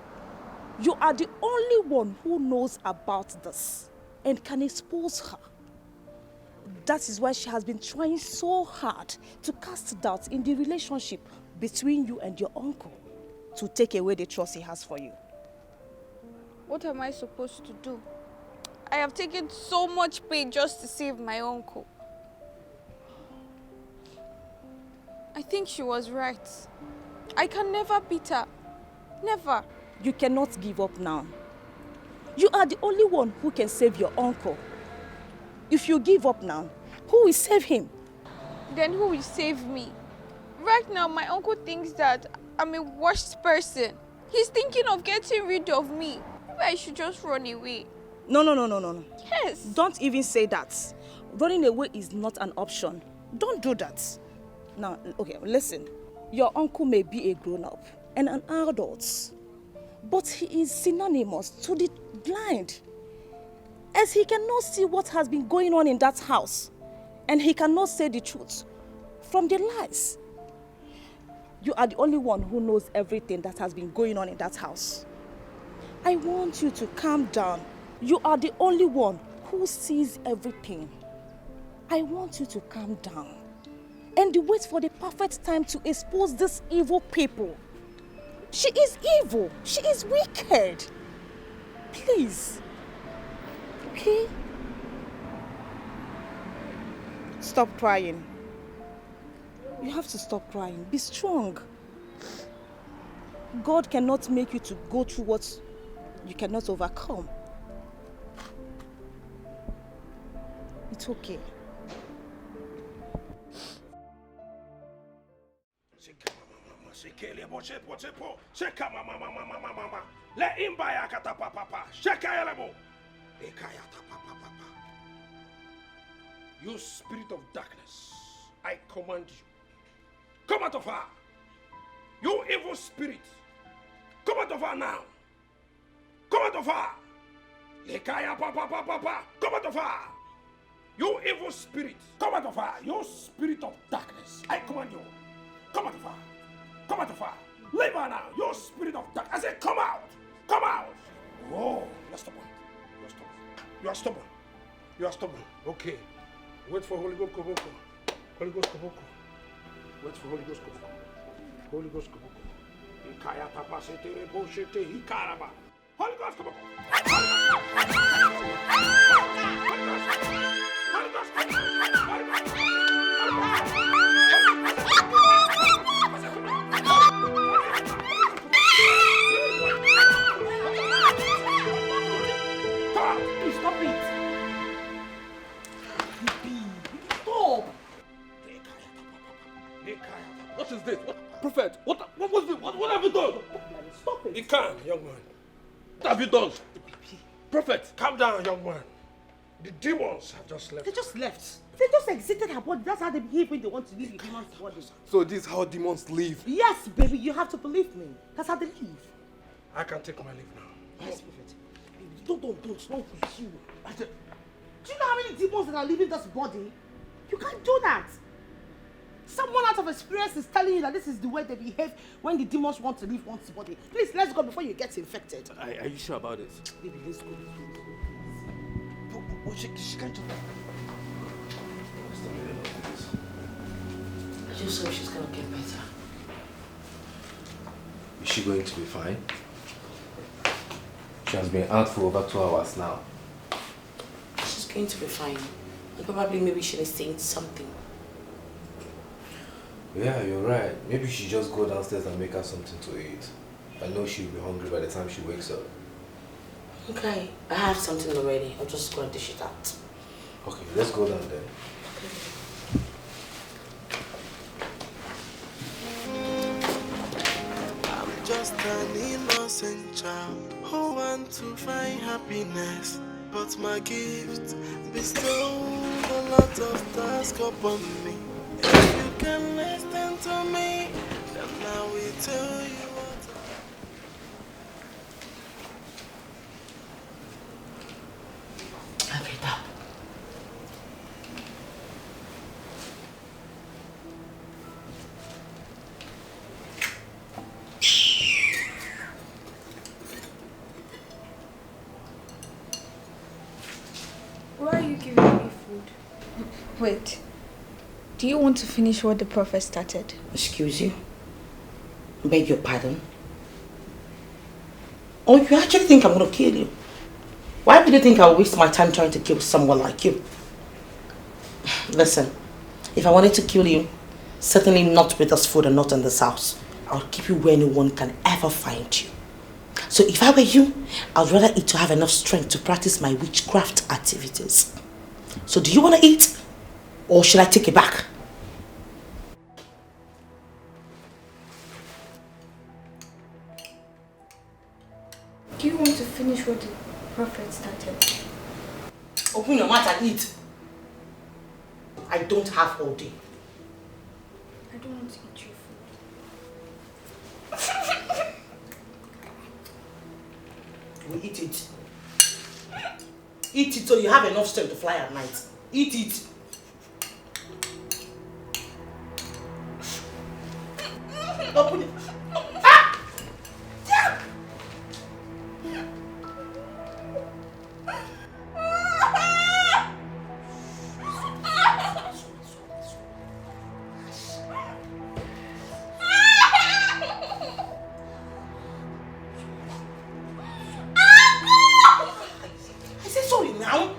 Speaker 10: you are the only one who knows about this and can expose her. That is why she has been trying so hard to cast doubt in the relationship between you and your uncle to take away the trust he has for you.
Speaker 4: What am I supposed to do? I have taken so much pain just to save my uncle. I think she was right. I can never beat her. Never.
Speaker 10: You cannot give up now. You are the only one who can save your uncle. If you give up now, who will save him?
Speaker 4: Then who will save me? Right now, my uncle thinks that I'm a worst person. He's thinking of getting rid of me. Maybe I should just run away.
Speaker 10: No.
Speaker 4: Yes.
Speaker 10: Don't even say that. Running away is not an option. Don't do that. Now, okay, listen. Your uncle may be a grown-up and an adult, but he is synonymous to the blind, as he cannot see what has been going on in that house, and he cannot say the truth from the lies. You are the only one who knows everything that has been going on in that house. I want you to calm down. You are the only one who sees everything. I want you to calm down and wait for the perfect time to expose these evil people. She is evil. She is wicked. Please. Okay? Stop crying. You have to stop crying. Be strong. God cannot make you to go through what you cannot overcome. It's okay.
Speaker 9: You spirit of darkness, I command you, come out of her. You evil spirit, come out of her now. Come out of her. Come out of her. You evil spirit, come out of her. You spirit of darkness, I command you, come out of her. Come out of her. Leave her now. You spirit of darkness, I said come out. Come out. Oh, you're stubborn. You're stubborn. You are stubborn. You are stubborn. Okay. Wait for Holy Ghost Koboko. Holy Ghost Koboko. Wait for Holy Ghost Koboko. Holy Ghost Koboko. Ikaya tapasete reboshete hikaraba. Holy Ghost Koboko. Holy Ghost Koboko.
Speaker 2: Stop it!
Speaker 9: What is this? What, Prophet? What was this? What have you done?
Speaker 2: Stop it!
Speaker 9: Be calm, young man. What have you done? Prophet, calm down, young man. The demons have just left.
Speaker 2: They just left. They just exited her body. That's how they behave when they want to leave a human's body.
Speaker 7: So this is how demons live?
Speaker 2: Yes, baby, you have to believe me. That's how they leave.
Speaker 9: I can take my leave now.
Speaker 2: Yes, Prophet. Don't, not with you. Do you know how many demons that are leaving this body? You can't do that. Someone out of experience is telling you that this is the way they behave when the demons want to leave one's body. Please, let's go before you get infected.
Speaker 3: Are you sure about this?
Speaker 2: Baby, let's go.
Speaker 9: She can't do that.
Speaker 3: What's the meaning of this?
Speaker 2: I just hope she's gonna get better.
Speaker 3: Is she going to be fine? She has been out for over 2 hours now.
Speaker 2: She's going to be fine. And probably maybe she'll say something.
Speaker 3: Yeah, you're right. Maybe she just go downstairs and make her something to eat. I know she'll be hungry by the time she wakes up.
Speaker 2: Okay, I have something already. I'll just go and dish it out.
Speaker 3: Okay, let's go down there.
Speaker 1: I'm just an innocent child who want to find happiness, but my gift bestowed a lot of tasks upon me. If you can listen to me, then I will tell you what.
Speaker 2: Have it up.
Speaker 4: Why are you giving me food? Wait. Do you want to finish what the prophet started?
Speaker 2: Excuse you? Beg your pardon? Oh, you actually think I'm gonna kill you? Why would you think I'll waste my time trying to kill someone like you? Listen, if I wanted to kill you, certainly not with this food and not in this house. I'll keep you where no one can ever find you. So if I were you, I'd rather eat to have enough strength to practice my witchcraft activities. So do you want to eat? Or should I take it back?
Speaker 4: Do you want to finish what the prophet started?
Speaker 2: Open your mouth and eat. I don't have all day.
Speaker 4: I don't want to eat your food.
Speaker 2: We eat it. Eat it so you have enough strength to fly at night. Eat it. Open it. Ah! Yeah! I said sorry now.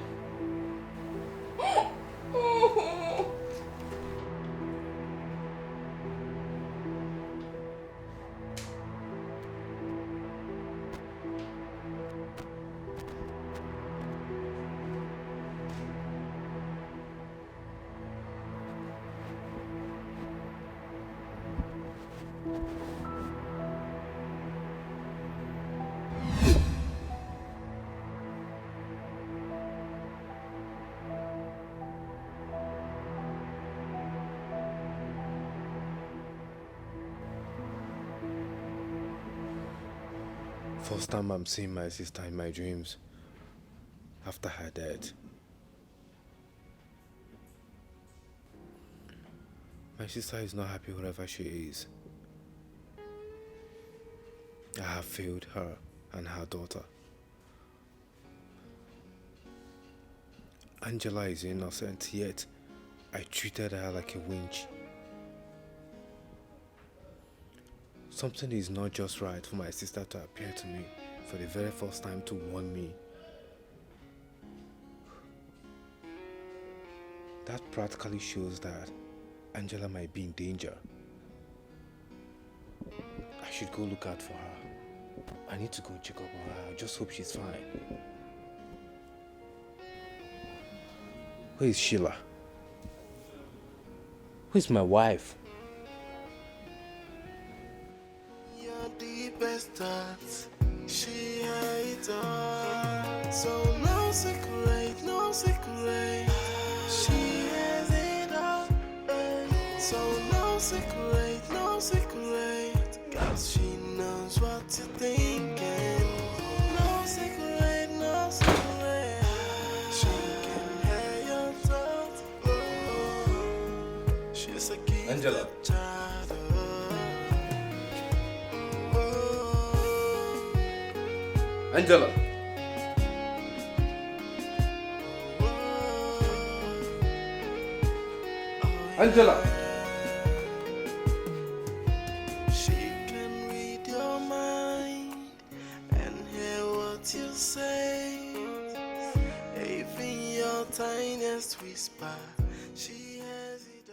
Speaker 3: First time I'm seeing my sister in my dreams after her death. My sister is not happy wherever she is. I have failed her and her daughter. Angela is innocent, yet I treated her like a winch. Something is not just right for my sister to appear to me for the very first time to warn me. That practically shows that Angela might be in danger. I should go look out for her. I need to go check up on her. I just hope she's fine. Where is Sheila? Where's my wife?
Speaker 1: Your deepest thoughts, she hides all. So no secret, no secret. She has it all. So no secret, no secret. 'Cause she knows what you're thinking. No secret, no secret. She can hear your thoughts. Oh, she's a gift
Speaker 3: Angela.
Speaker 1: child.
Speaker 3: Angela! Angela!
Speaker 1: She can read your mind and hear what you say. Even your tiniest whisper, she hears it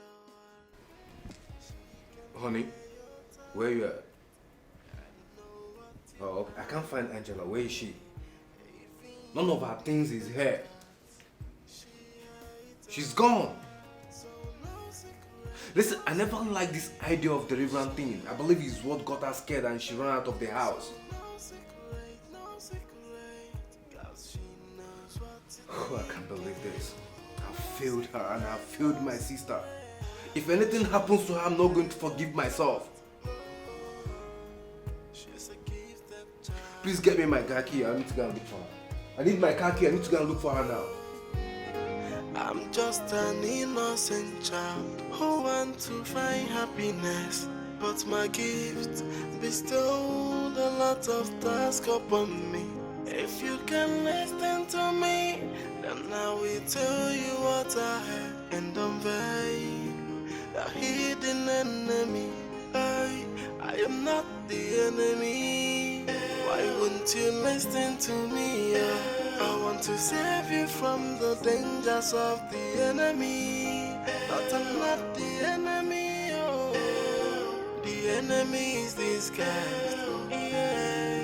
Speaker 1: all.
Speaker 3: Honey, where you at? Oh, okay. I can't find Angela. Where is she? None of her things is here. She's gone. Listen, I never liked this idea of the Reverend thing. I believe it's what got her scared and she ran out of the house. Oh, I can't believe this. I failed her and I failed my sister. If anything happens to her, I'm not going to forgive myself. Please get me my car key. I need to go and look for her. I need my car key. I need to go and look for her now.
Speaker 1: I'm just an innocent child who want to find happiness, but my gift bestowed a lot of tasks upon me. If you can listen to me, then I will tell you what I have and unveil the hidden enemy. I am not the enemy. Why won't you listen to me? I want to save you from the dangers of the enemy. But I'm not the enemy. Oh, the enemy is this guy. Yeah.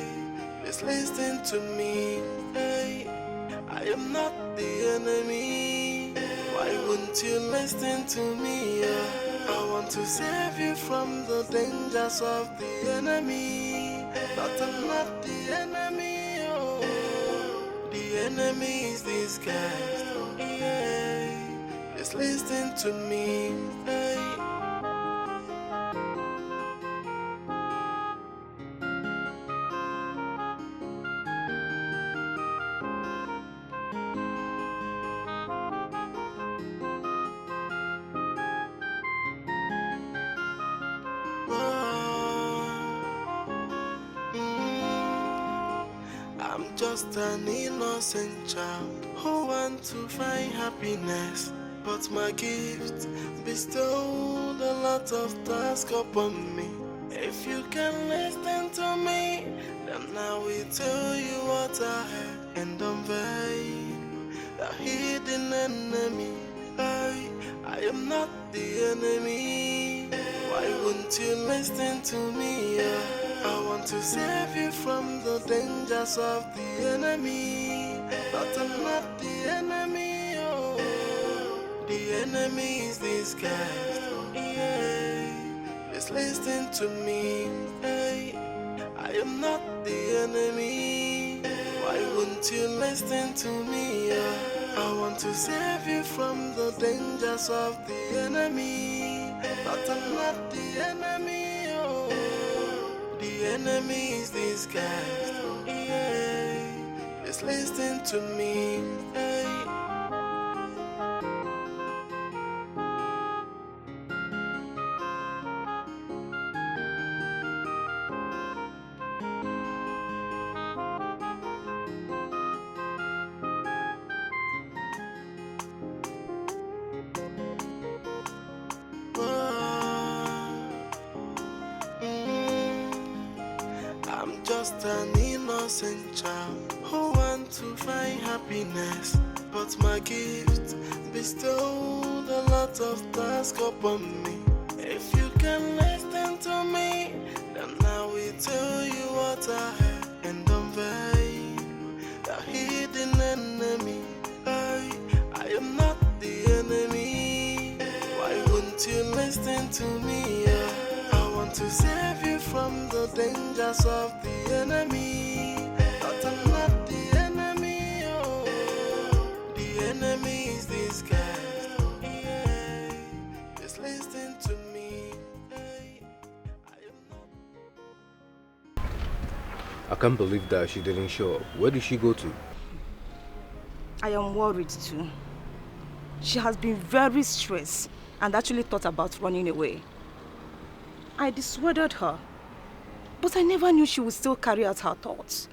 Speaker 1: Please listen to me. Hey, I am not the enemy. Why won't you listen to me? I want to save you from the dangers of the enemy. But I'm not the enemy. Oh, the enemy is this guy. Yeah. Please listen to me. Hey. I'm just an innocent child who want to find happiness, but my gift bestowed a lot of tasks upon me. If you can listen to me, then I will tell you what I have and unveil the hidden enemy. I am not the enemy. Why won't you listen to me? I want to save you from the dangers of the enemy. But I'm not the enemy. Oh, the enemy is this guy. Yeah. Please listen to me. Hey, I am not the enemy. Why won't you listen to me? I want to save you from the dangers of the enemy. But I'm not the enemy. Oh, the enemy is this guy. Yeah. Please listen to me. Hey. I'm just an innocent child who want to find happiness, but my gift bestowed a lot of tasks upon me. If you can listen to me, then I will tell you what I have and unveil the hidden enemy. I am not the enemy. Why won't you listen to me? I want to save you from the dangers of the enemy. But I'm not the enemy. Oh, the enemy is this guy. Yeah. Just listen to me. Hey, I am not.
Speaker 3: I can't believe that she didn't show up. Where did she go to?
Speaker 10: I am worried too. She has been very stressed and actually thought about running away. I dissuaded her, but I never knew she would still carry out her thoughts.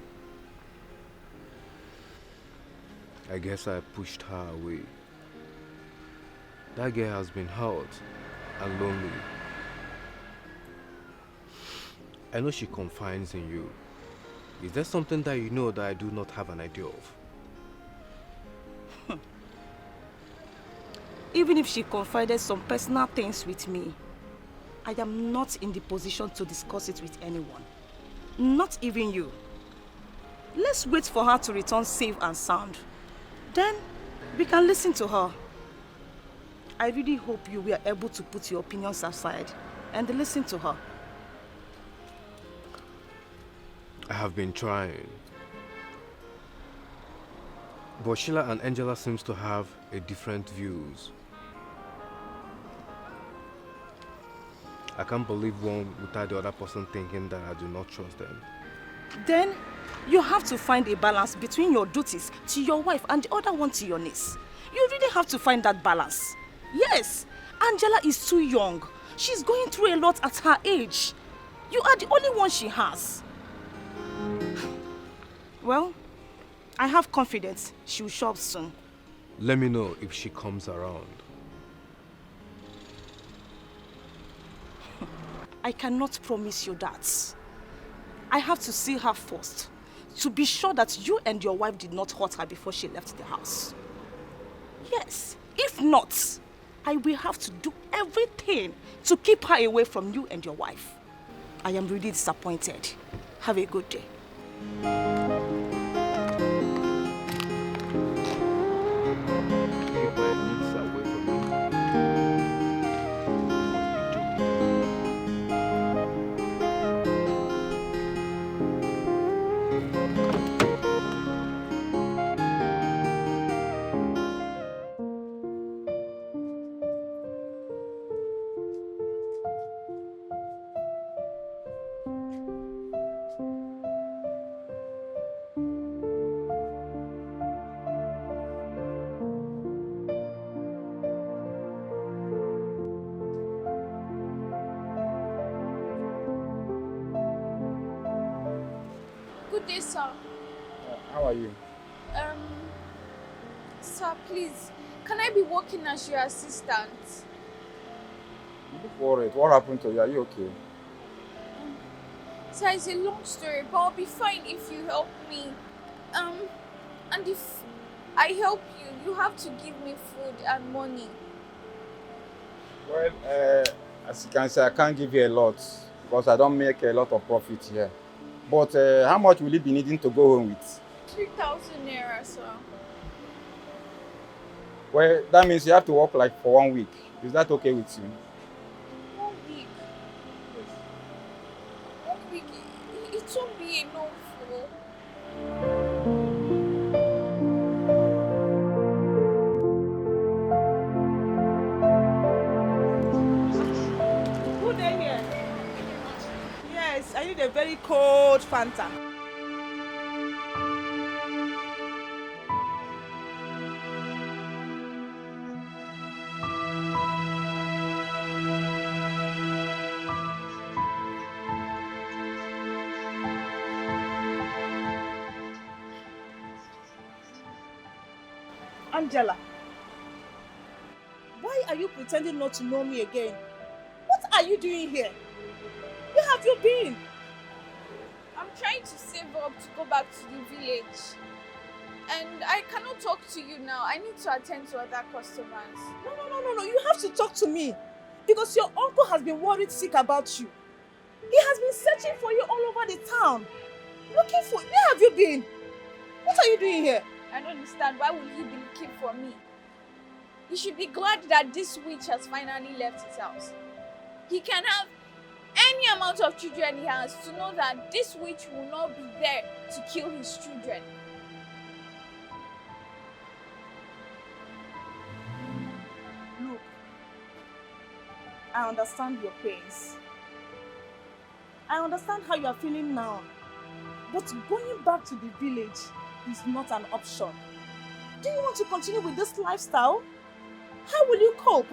Speaker 3: I guess I pushed her away. That girl has been hurt and lonely. I know she confides in you. Is there something that you know that I do not have an idea of?
Speaker 10: Even if she confided some personal things with me, I am not in the position to discuss it with anyone. Not even you. Let's wait for her to return safe and sound. Then we can listen to her. I really hope you were able to put your opinions aside and listen to her.
Speaker 3: I have been trying. But Sheila and Angela seems to have a different views. I can't believe one without the other person thinking that I do not trust them.
Speaker 10: Then you have to find a balance between your duties to your wife and the other one to your niece. You really have to find that balance. Yes, Angela is too young. She's going through a lot at her age. You are the only one she has. Well, I have confidence she will show up soon.
Speaker 3: Let me know if she comes around.
Speaker 10: I cannot promise you that. I have to see her first to be sure that you and your wife did not hurt her before she left the house. Yes, if not, I will have to do everything to keep her away from you and your wife. I am really disappointed. Have a good day.
Speaker 3: Keep my needs away from me.
Speaker 4: Good day, sir.
Speaker 11: How are you?
Speaker 4: Sir, please, can I be working as your assistant?
Speaker 11: You look worried. What happened to you? Are you okay?
Speaker 4: Sir, it's a long story, but I'll be fine if you help me. And if I help you, you have to give me food and money.
Speaker 11: Well, as you can see, I can't give you a lot because I don't make a lot of profit here. But how much will you be needing to go home with?
Speaker 4: 3,000 naira, sir.
Speaker 11: Well, that means you have to work like for 1 week. Is that okay with you?
Speaker 4: 1 week? 1 week? It won't be enough for...
Speaker 10: Good day here. Yes, I need a very cold Fanta. Angela, why are you pretending not to know me again? What are you doing here? Where have you been?
Speaker 4: I'm trying to save up to go back to the village. And I cannot talk to you now. I need to attend to other customers.
Speaker 10: No. You have to talk to me. Because your uncle has been worried sick about you. He has been searching for you all over the town. Looking for... Where have you been? What are you doing here?
Speaker 4: I don't understand. Why would he be looking for me? He should be glad that this witch has finally left his house. He can have any amount of children he has to know that this witch will not be there to kill his children.
Speaker 10: Look, I understand your pains. I understand how you are feeling now. But going back to the village is not an option. Do you want to continue with this lifestyle? How will you cope?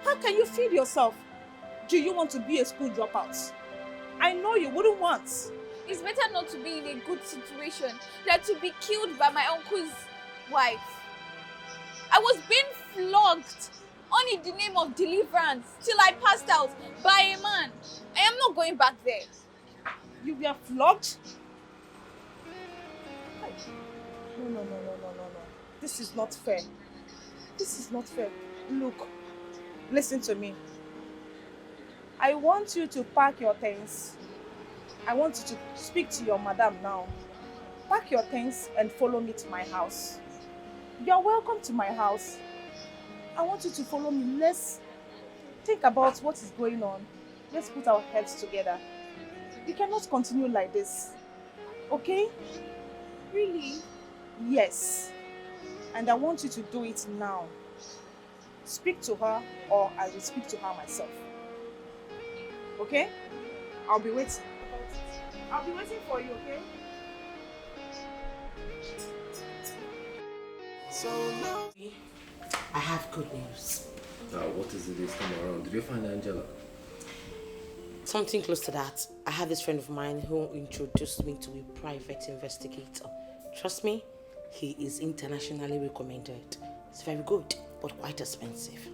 Speaker 10: How can you feed yourself? Do you want to be a school dropout? I know you wouldn't want.
Speaker 4: It's better not to be in a good situation than to be killed by my uncle's wife. I was being flogged all in the name of deliverance, till I passed out by a man. I am not going back there.
Speaker 10: You were flogged? No. This is not fair. This is not fair. Look, listen to me. I want you to pack your things. I want you to speak to your madam now. Pack your things and follow me to my house. You're welcome to my house. I want you to follow me. Let's think about what is going on. Let's put our heads together. You cannot continue like this. Okay?
Speaker 4: Really?
Speaker 10: Yes. And I want you to do it now. Speak to her or I will speak to her myself. Okay? I'll be waiting. I'll be waiting for you, okay?
Speaker 1: So now
Speaker 2: I have good news.
Speaker 3: What is it this time around? Did you find Angela?
Speaker 2: Something close to that. I have this friend of mine who introduced me to a private investigator. Trust me, he is internationally recommended. It's very good, but quite expensive.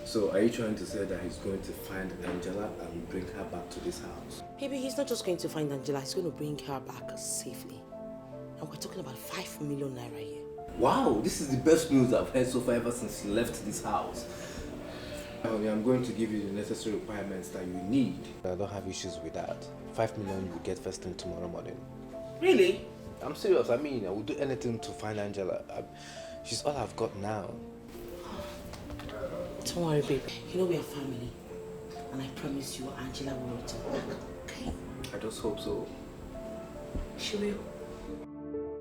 Speaker 3: So are you trying to say that he's going to find Angela and bring her back to this house?
Speaker 2: Maybe he's not just going to find Angela, he's going to bring her back safely. And we're talking about 5 million naira here.
Speaker 3: Wow, this is the best news I've heard so far ever since you left this house. I'm going to give you the necessary requirements that you need. I don't have issues with that. 5 million you will get first thing tomorrow morning.
Speaker 2: Really?
Speaker 3: I'm serious. I mean, I will do anything to find Angela. She's all I've got now.
Speaker 2: Don't worry, babe. You know we are family. And I promise you Angela will return back. Okay?
Speaker 3: I just hope so.
Speaker 2: She will.